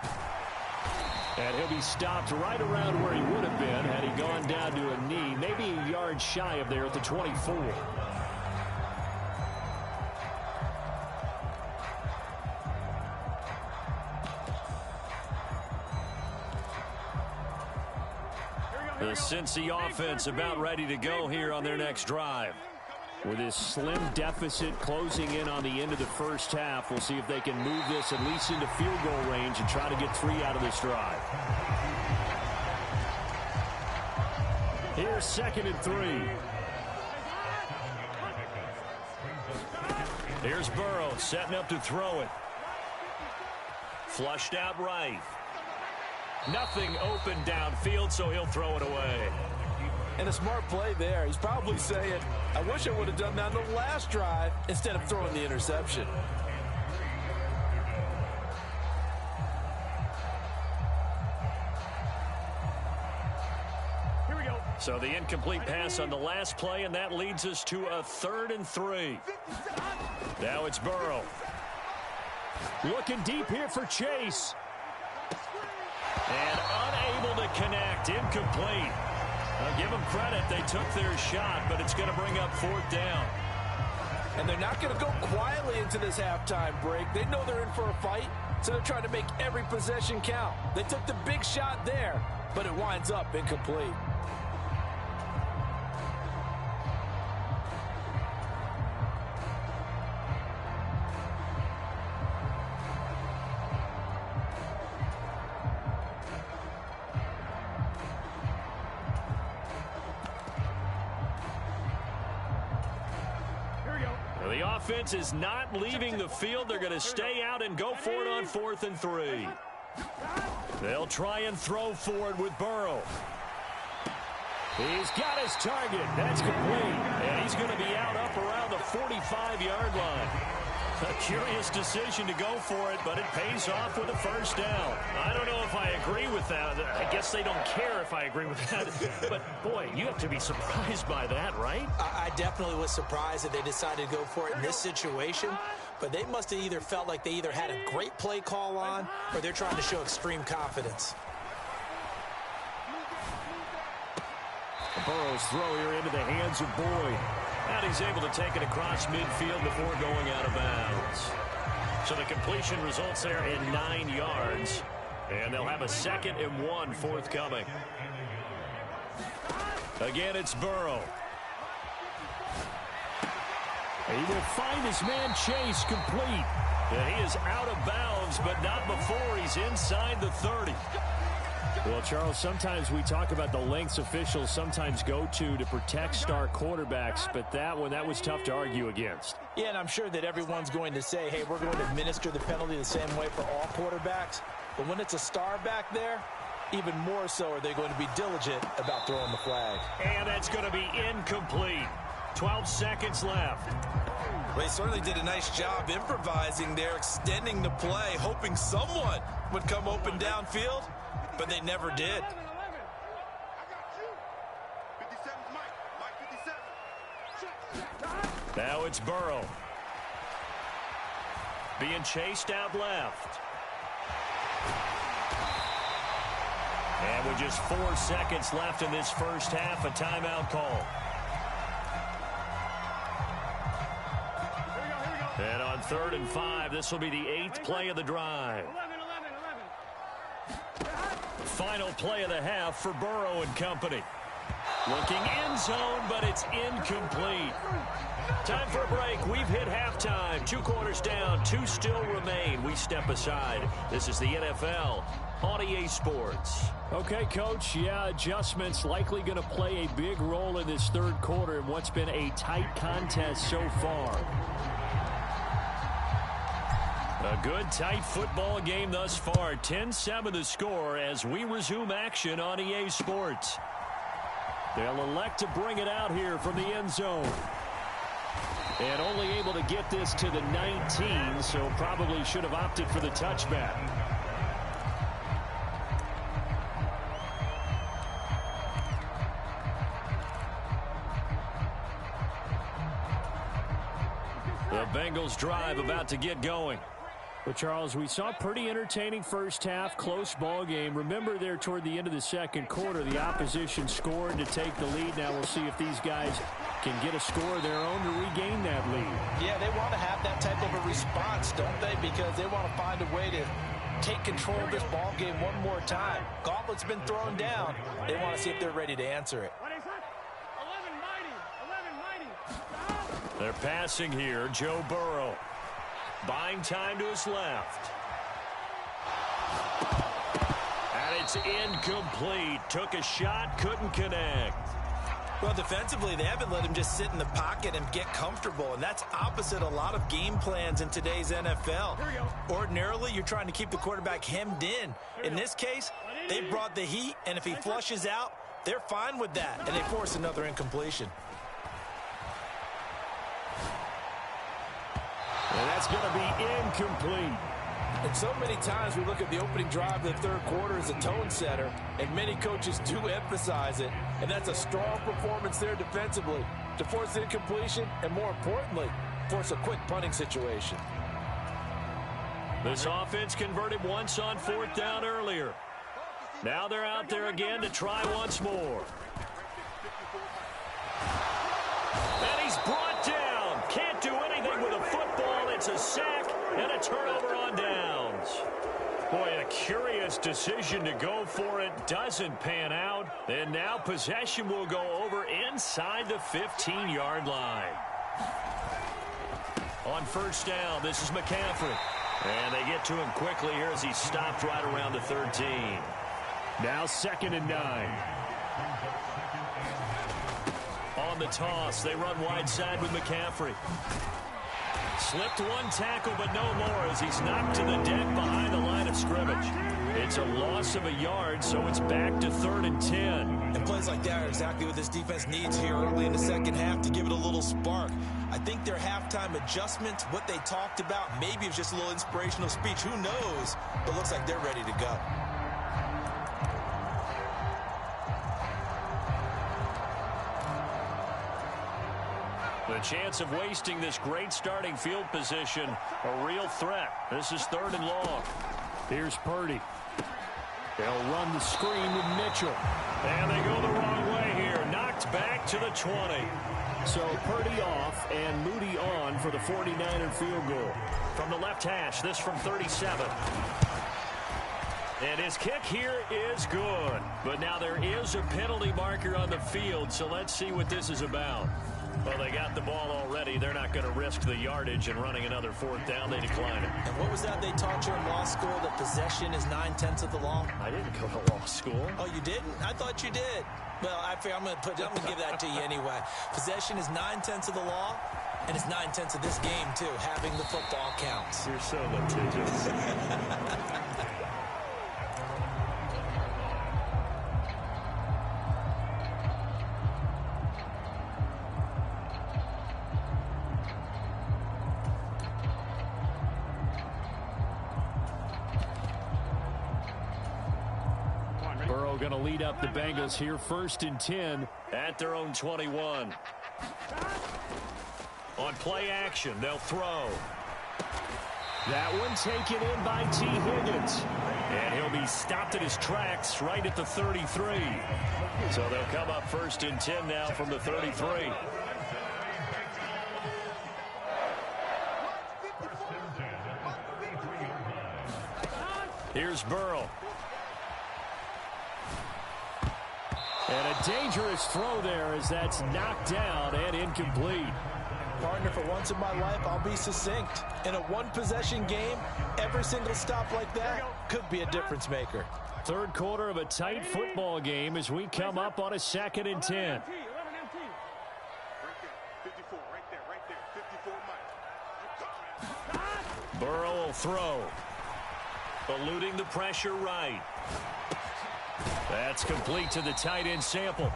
And he'll be stopped right around where he would have been had he gone down to a knee, maybe a yard shy of there at the 24. The Cincy offense about ready to go here on their next drive. With this slim deficit closing in on the end of the first half, we'll see if they can move this at least into field goal range and try to get 3 out of this drive. Here's 2nd and 3. Here's Burrow setting up to throw it. Flushed out right. Nothing open downfield, so he'll throw it away. And a smart play there. He's probably saying, I wish I would have done that on the last drive instead of throwing the interception. Here we go. So the incomplete pass on the last play, and that leads us to a 3rd and 3. Now it's Burrow. Looking deep here for Chase. And unable to connect. Incomplete. I'll give them credit. They took their shot, but it's going to bring up 4th down. And they're not going to go quietly into this halftime break. They know they're in for a fight, so they're trying to make every possession count. They took the big shot there, but it winds up incomplete. The offense is not leaving the field. They're going to stay out and go for it on 4th and 3. They'll try and throw for it with Burrow. He's got his target. That's complete. And he's going to be out up around the 45-yard line. A curious decision to go for it, but it pays off with a 1st down. I don't know if I agree with that. I guess they don't care if I agree with that. But, boy, you have to be surprised by that, right? I definitely was surprised that they decided to go for it in this situation. But they must have either felt like they either had a great play call on or they're trying to show extreme confidence. Burrow's throw here into the hands of Boyd. And he's able to take it across midfield before going out of bounds. So the completion results there in 9 yards. And they'll have a 2nd and 1 forthcoming. Again, it's Burrow. He will find his man Chase complete. And he is out of bounds, but not before he's inside the 30. Well, Charles, sometimes we talk about the lengths officials sometimes go to protect star quarterbacks, but that was tough to argue against. Yeah, and I'm sure that everyone's going to say, hey, we're going to administer the penalty the same way for all quarterbacks. But when it's a star back there, even more so are they going to be diligent about throwing the flag. And that's going to be incomplete. 12 seconds left. They certainly did a nice job improvising there, extending the play, hoping someone would come open downfield. But they never did. Now it's Burrow. Being chased out left. And with just 4 seconds left in this first half, a timeout call. And on 3rd and 5, this will be the 8th play of the drive. Final play of the half for Burrow and company. Looking end zone, but it's incomplete. Time for a break. We've hit halftime. 2 quarters down, 2 still remain. We step aside. This is the NFL on EA Sports. Okay, Coach, yeah, adjustments likely going to play a big role in this 3rd quarter in what's been a tight contest so far. A good, tight football game thus far. 10-7 the score as we resume action on EA Sports. They'll elect to bring it out here from the end zone. And only able to get this to the 19, so probably should have opted for the touchback. The Bengals drive about to get going. Well, Charles, we saw a pretty entertaining first half, close ball game. Remember there toward the end of the 2nd quarter, the opposition scored to take the lead. Now we'll see if these guys can get a score of their own to regain that lead. Yeah, they want to have that type of a response, don't they? Because they want to find a way to take control of this ball game one more time. Gauntlet's been thrown down. They want to see if they're ready to answer it. They're passing here, Joe Burrow. Buying time to his left. And it's incomplete. Took a shot, couldn't connect. Well, defensively, they haven't let him just sit in the pocket and get comfortable, and that's opposite a lot of game plans in today's NFL. Ordinarily, you're trying to keep the quarterback hemmed in. In this case, they brought the heat, and if he flushes out, they're fine with that, and they force another incompletion. And that's going to be incomplete. And so many times we look at the opening drive of the 3rd quarter as a tone setter, and many coaches do emphasize it. and that's a strong performance there defensively to force incompletion and, more importantly, force a quick punting situation. This offense converted once on 4th down earlier. Now they're out there again to try once more. And he's brought down. Can't do anything with a football. It's a sack and a turnover on downs. Boy, a curious decision to go for it. Doesn't pan out. And now possession will go over inside the 15-yard line. On 1st down, this is McCaffrey. And they get to him quickly here as he's stopped right around the 13. Now 2nd and 9. On the toss, they run wide side with McCaffrey. Slipped one tackle, but no more as he's knocked to the deck behind the line of scrimmage. It's a loss of a yard, so it's back to 3rd and 10. And plays like that are exactly what this defense needs here early in the second half to give it a little spark. I think their halftime adjustments, what they talked about, maybe it was just a little inspirational speech. Who knows? But looks like they're ready to go. The chance of wasting this great starting field position, a real threat. This is 3rd and long. Here's Purdy. They'll run the screen with Mitchell. And they go the wrong way here. Knocked back to the 20. So Purdy off and Moody on for the 49er field goal. From the left hash, this from 37. And his kick here is good. But now there is a penalty marker on the field, so let's see what this is about. Well, they got the ball already. They're not going to risk the yardage and running another 4th down. They decline it. And what was that they taught you in law school, that possession is 9/10 of the law? I didn't go to law school. Oh, you didn't? I thought you did. Well, I'm going to give that to you anyway. Possession is 9/10 of the law, and it's 9/10 of this game, too. Having the football counts. You're so litigious. Burrow going to lead up the Bengals here, 1st and 10 at their own 21. On play action, they'll throw. That one taken in by T. Higgins. And he'll be stopped at his tracks right at the 33. So they'll come up 1st and 10 now from the 33. Here's Burrow. And a dangerous throw there as that's knocked down and incomplete. Partner, for once in my life, I'll be succinct. In a one-possession game, every single stop like that could be a difference maker. 3rd quarter of a tight football game as we come up on a 2nd and 10. Burrow will throw. Eluding the pressure right. That's complete to the tight end Sample.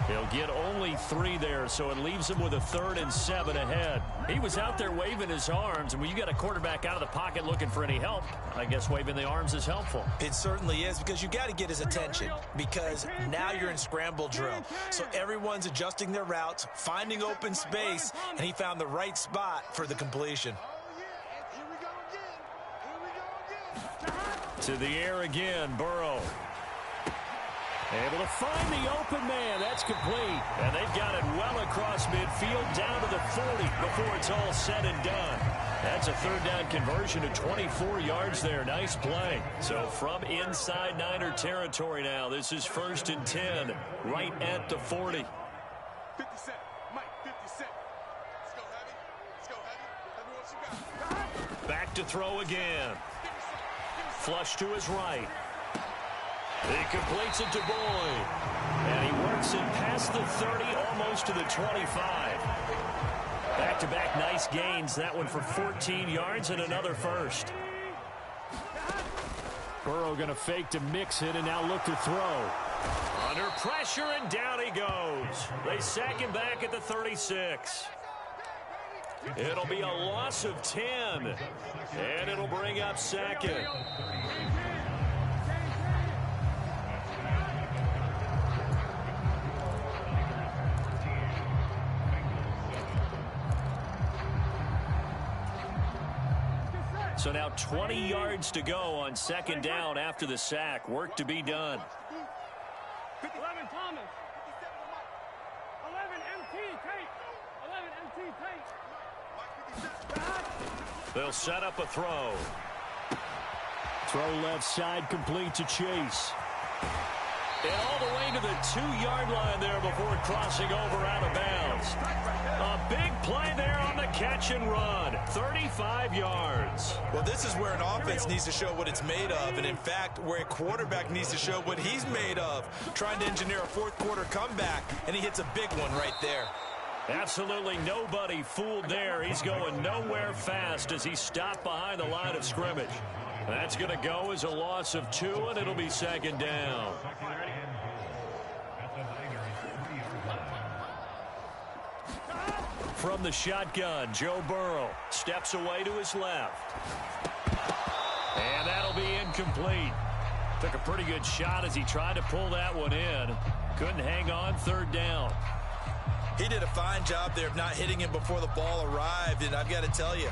He'll get only 3 there, so it leaves him with a 3rd and 7 ahead. He was out there waving his arms, and when you got a quarterback out of the pocket looking for any help, I guess waving the arms is helpful. It certainly is, because you got to get his attention, because now you're in scramble drill. So everyone's adjusting their routes, finding open space, and he found the right spot for the completion. To the air again, Burrow. Able to find the open man. That's complete. And they've got it well across midfield down to the 40 before it's all said and done. That's a 3rd down conversion to 24 yards there. Nice play. So from inside Niner territory now, this is 1st and 10 right at the 40. 50 Mike, 50 Let's go, Heavy. Let's go, Heavy. Everyone, you got it. Back to throw again. Flush to his right. He completes it to Boyd. And he works it past the 30, almost to the 25. Back-to-back nice gains. That one for 14 yards and another first. Burrow going to fake to mix it and now look to throw. Under pressure and down he goes. They sack him back at the 36. It'll be a loss of 10. And it'll bring up 2nd. So now 20 yards to go on second down after the sack. Work to be done. 11 Thomas. 11 MT Tate. 11 MT Tate. They'll set up a throw. Throw left side complete to Chase. And all the way to the 2-yard line there before crossing over out of bounds. A big play there on the catch and run. 35 yards. Well, this is where an offense needs to show what it's made of. And, in fact, where a quarterback needs to show what he's made of. Trying to engineer a fourth-quarter comeback, and he hits a big one right there. Absolutely nobody fooled there. He's going nowhere fast as he stopped behind the line of scrimmage. That's going to go as a loss of 2, and it'll be second down. From the shotgun, Joe Burrow steps away to his left. And that'll be incomplete. Took a pretty good shot as he tried to pull that one in. Couldn't hang on, third down. He did a fine job there of not hitting him before the ball arrived, and I've got to tell you,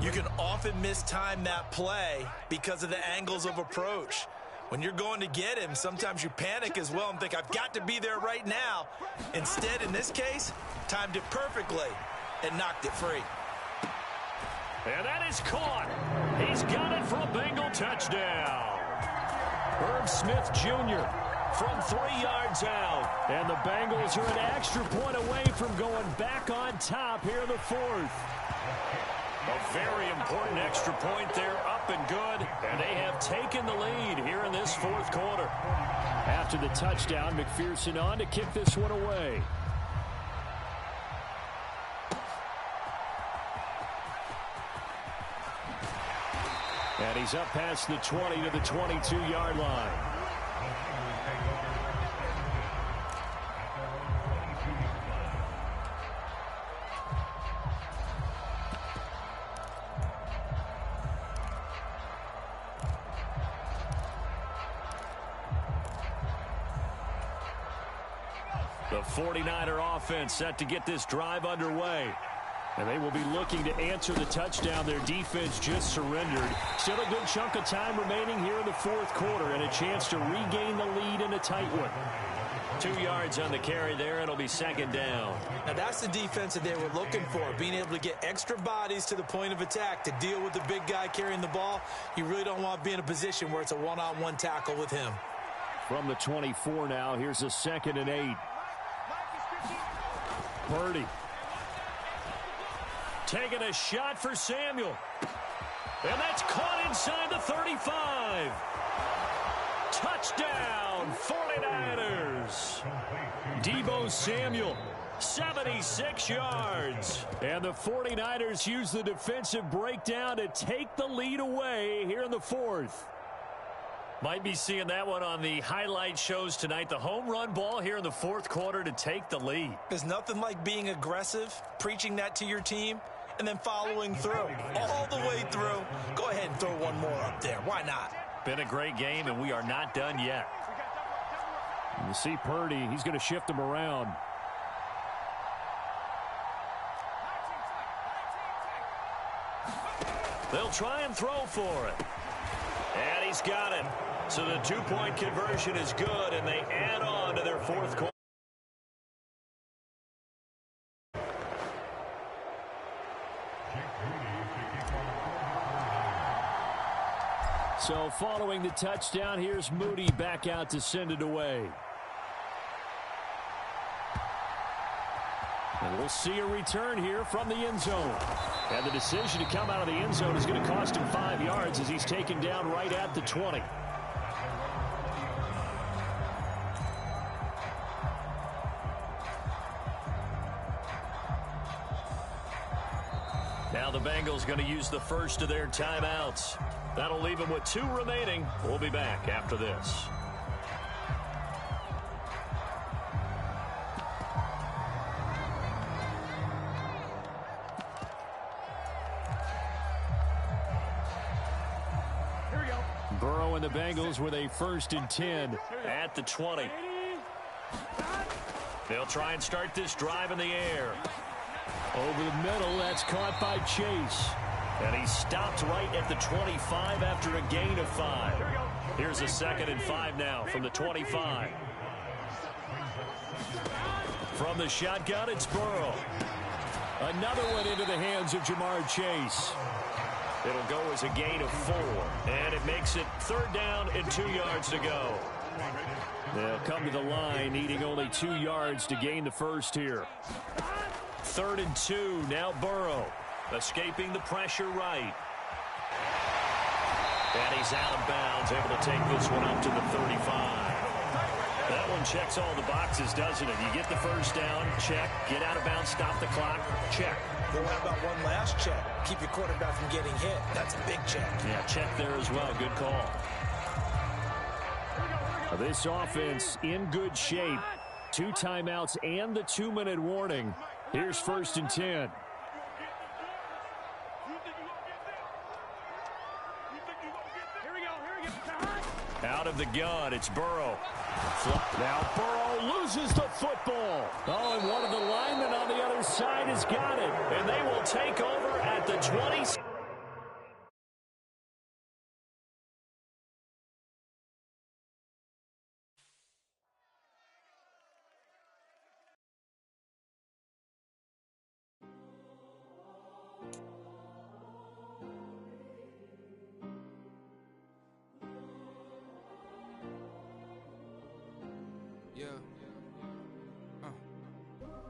you can often mistime that play because of the angles of approach. When you're going to get him, sometimes you panic as well and think, I've got to be there right now. Instead, in this case, timed it perfectly and knocked it free. And that is caught. He's got it for a Bengal touchdown. Herb Smith Jr. from 3 yards out. And the Bengals are an extra point away from going back on top here in the fourth. A very important extra point there, up and good, and they have taken the lead here in this fourth quarter. After the touchdown, McPherson on to kick this one away. And he's up past the 20 to the 22-yard line. The 49er offense set to get this drive underway. And they will be looking to answer the touchdown their defense just surrendered. Still a good chunk of time remaining here in the fourth quarter and a chance to regain the lead in a tight one. 2 yards on the carry there. It'll be second down. Now that's the defense that they were looking for, being able to get extra bodies to the point of attack to deal with the big guy carrying the ball. You really don't want to be in a position where it's a one-on-one tackle with him. From the 24 now, here's a 2nd and 8. Purdy taking a shot for Samuel. And that's caught inside the 35. Touchdown, 49ers. Deebo Samuel, 76 yards. And the 49ers use the defensive breakdown to take the lead away here in the fourth. Might be seeing that one on the highlight shows tonight. The home run ball here in the fourth quarter to take the lead. There's nothing like being aggressive, preaching that to your team, and then following through. All the way through. Go ahead and throw one more up there. Why not? Been a great game, and we are not done yet. And you see Purdy. He's going to shift him around. They'll try and throw for it. And he's got it. So the 2-point conversion is good, and they add on to their fourth quarter. So following the touchdown, here's Moody back out to send it away. And we'll see a return here from the end zone. And the decision to come out of the end zone is going to cost him 5 yards as he's taken down right at the 20. Now the Bengals going to use the first of their timeouts. That'll leave them with 2 remaining. We'll be back after this. Here we go. Burrow and the Bengals with a 1st and 10 at the 20. They'll try and start this drive in the air. Over the middle, that's caught by Chase. And he stopped right at the 25 after a gain of 5. Here's a 2nd and 5 now from the 25. From the shotgun, it's Burrow. Another one into the hands of Jamar Chase. It'll go as a gain of 4. And it makes it 3rd down and 2 yards to go. They'll come to the line, needing only 2 yards to gain the first here. 3rd and 2, now Burrow. Escaping the pressure right. And he's out of bounds, able to take this one up to the 35. That one checks all the boxes, doesn't it? You get the first down, check. Get out of bounds, stop the clock, check. Well, how about one last check? Keep your quarterback from getting hit. That's a big check. Yeah, check there as well. Good call. This offense in good shape. 2 timeouts and the 2-minute warning. Here's 1st and 10. Out of the gun, it's Burrow. Now Burrow loses the football. Oh, and one of the linemen on the other side has got it. And they will take over at the 20.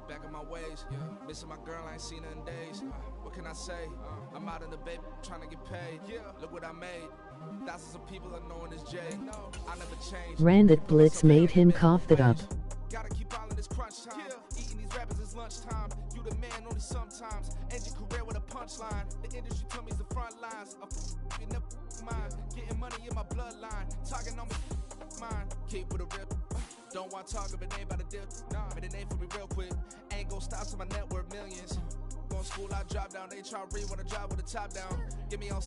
Back in my ways, missing my girl, I ain't seen her in days. What can I say? I'm out in the baby, trying to get paid. Look what I made. Thousands of people are knowing this Jay. I never changed. Randit Blitz made him cough it up. Gotta keep all in this crunch time. Eating these rappers is lunchtime. You the man only sometimes. End your career with a punchline. The industry told me the front lines. You never mind. Getting money in my bloodline. Talking on me, mine. Keep with a rip. Don't want to talk if it ain't about a dip. Made a name for me real quick. Ain't gon' stop till my net worth millions. Going school, I drop down. They try to read when I drive with the top down. Get me on.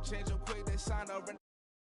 Change up quick, they signed up.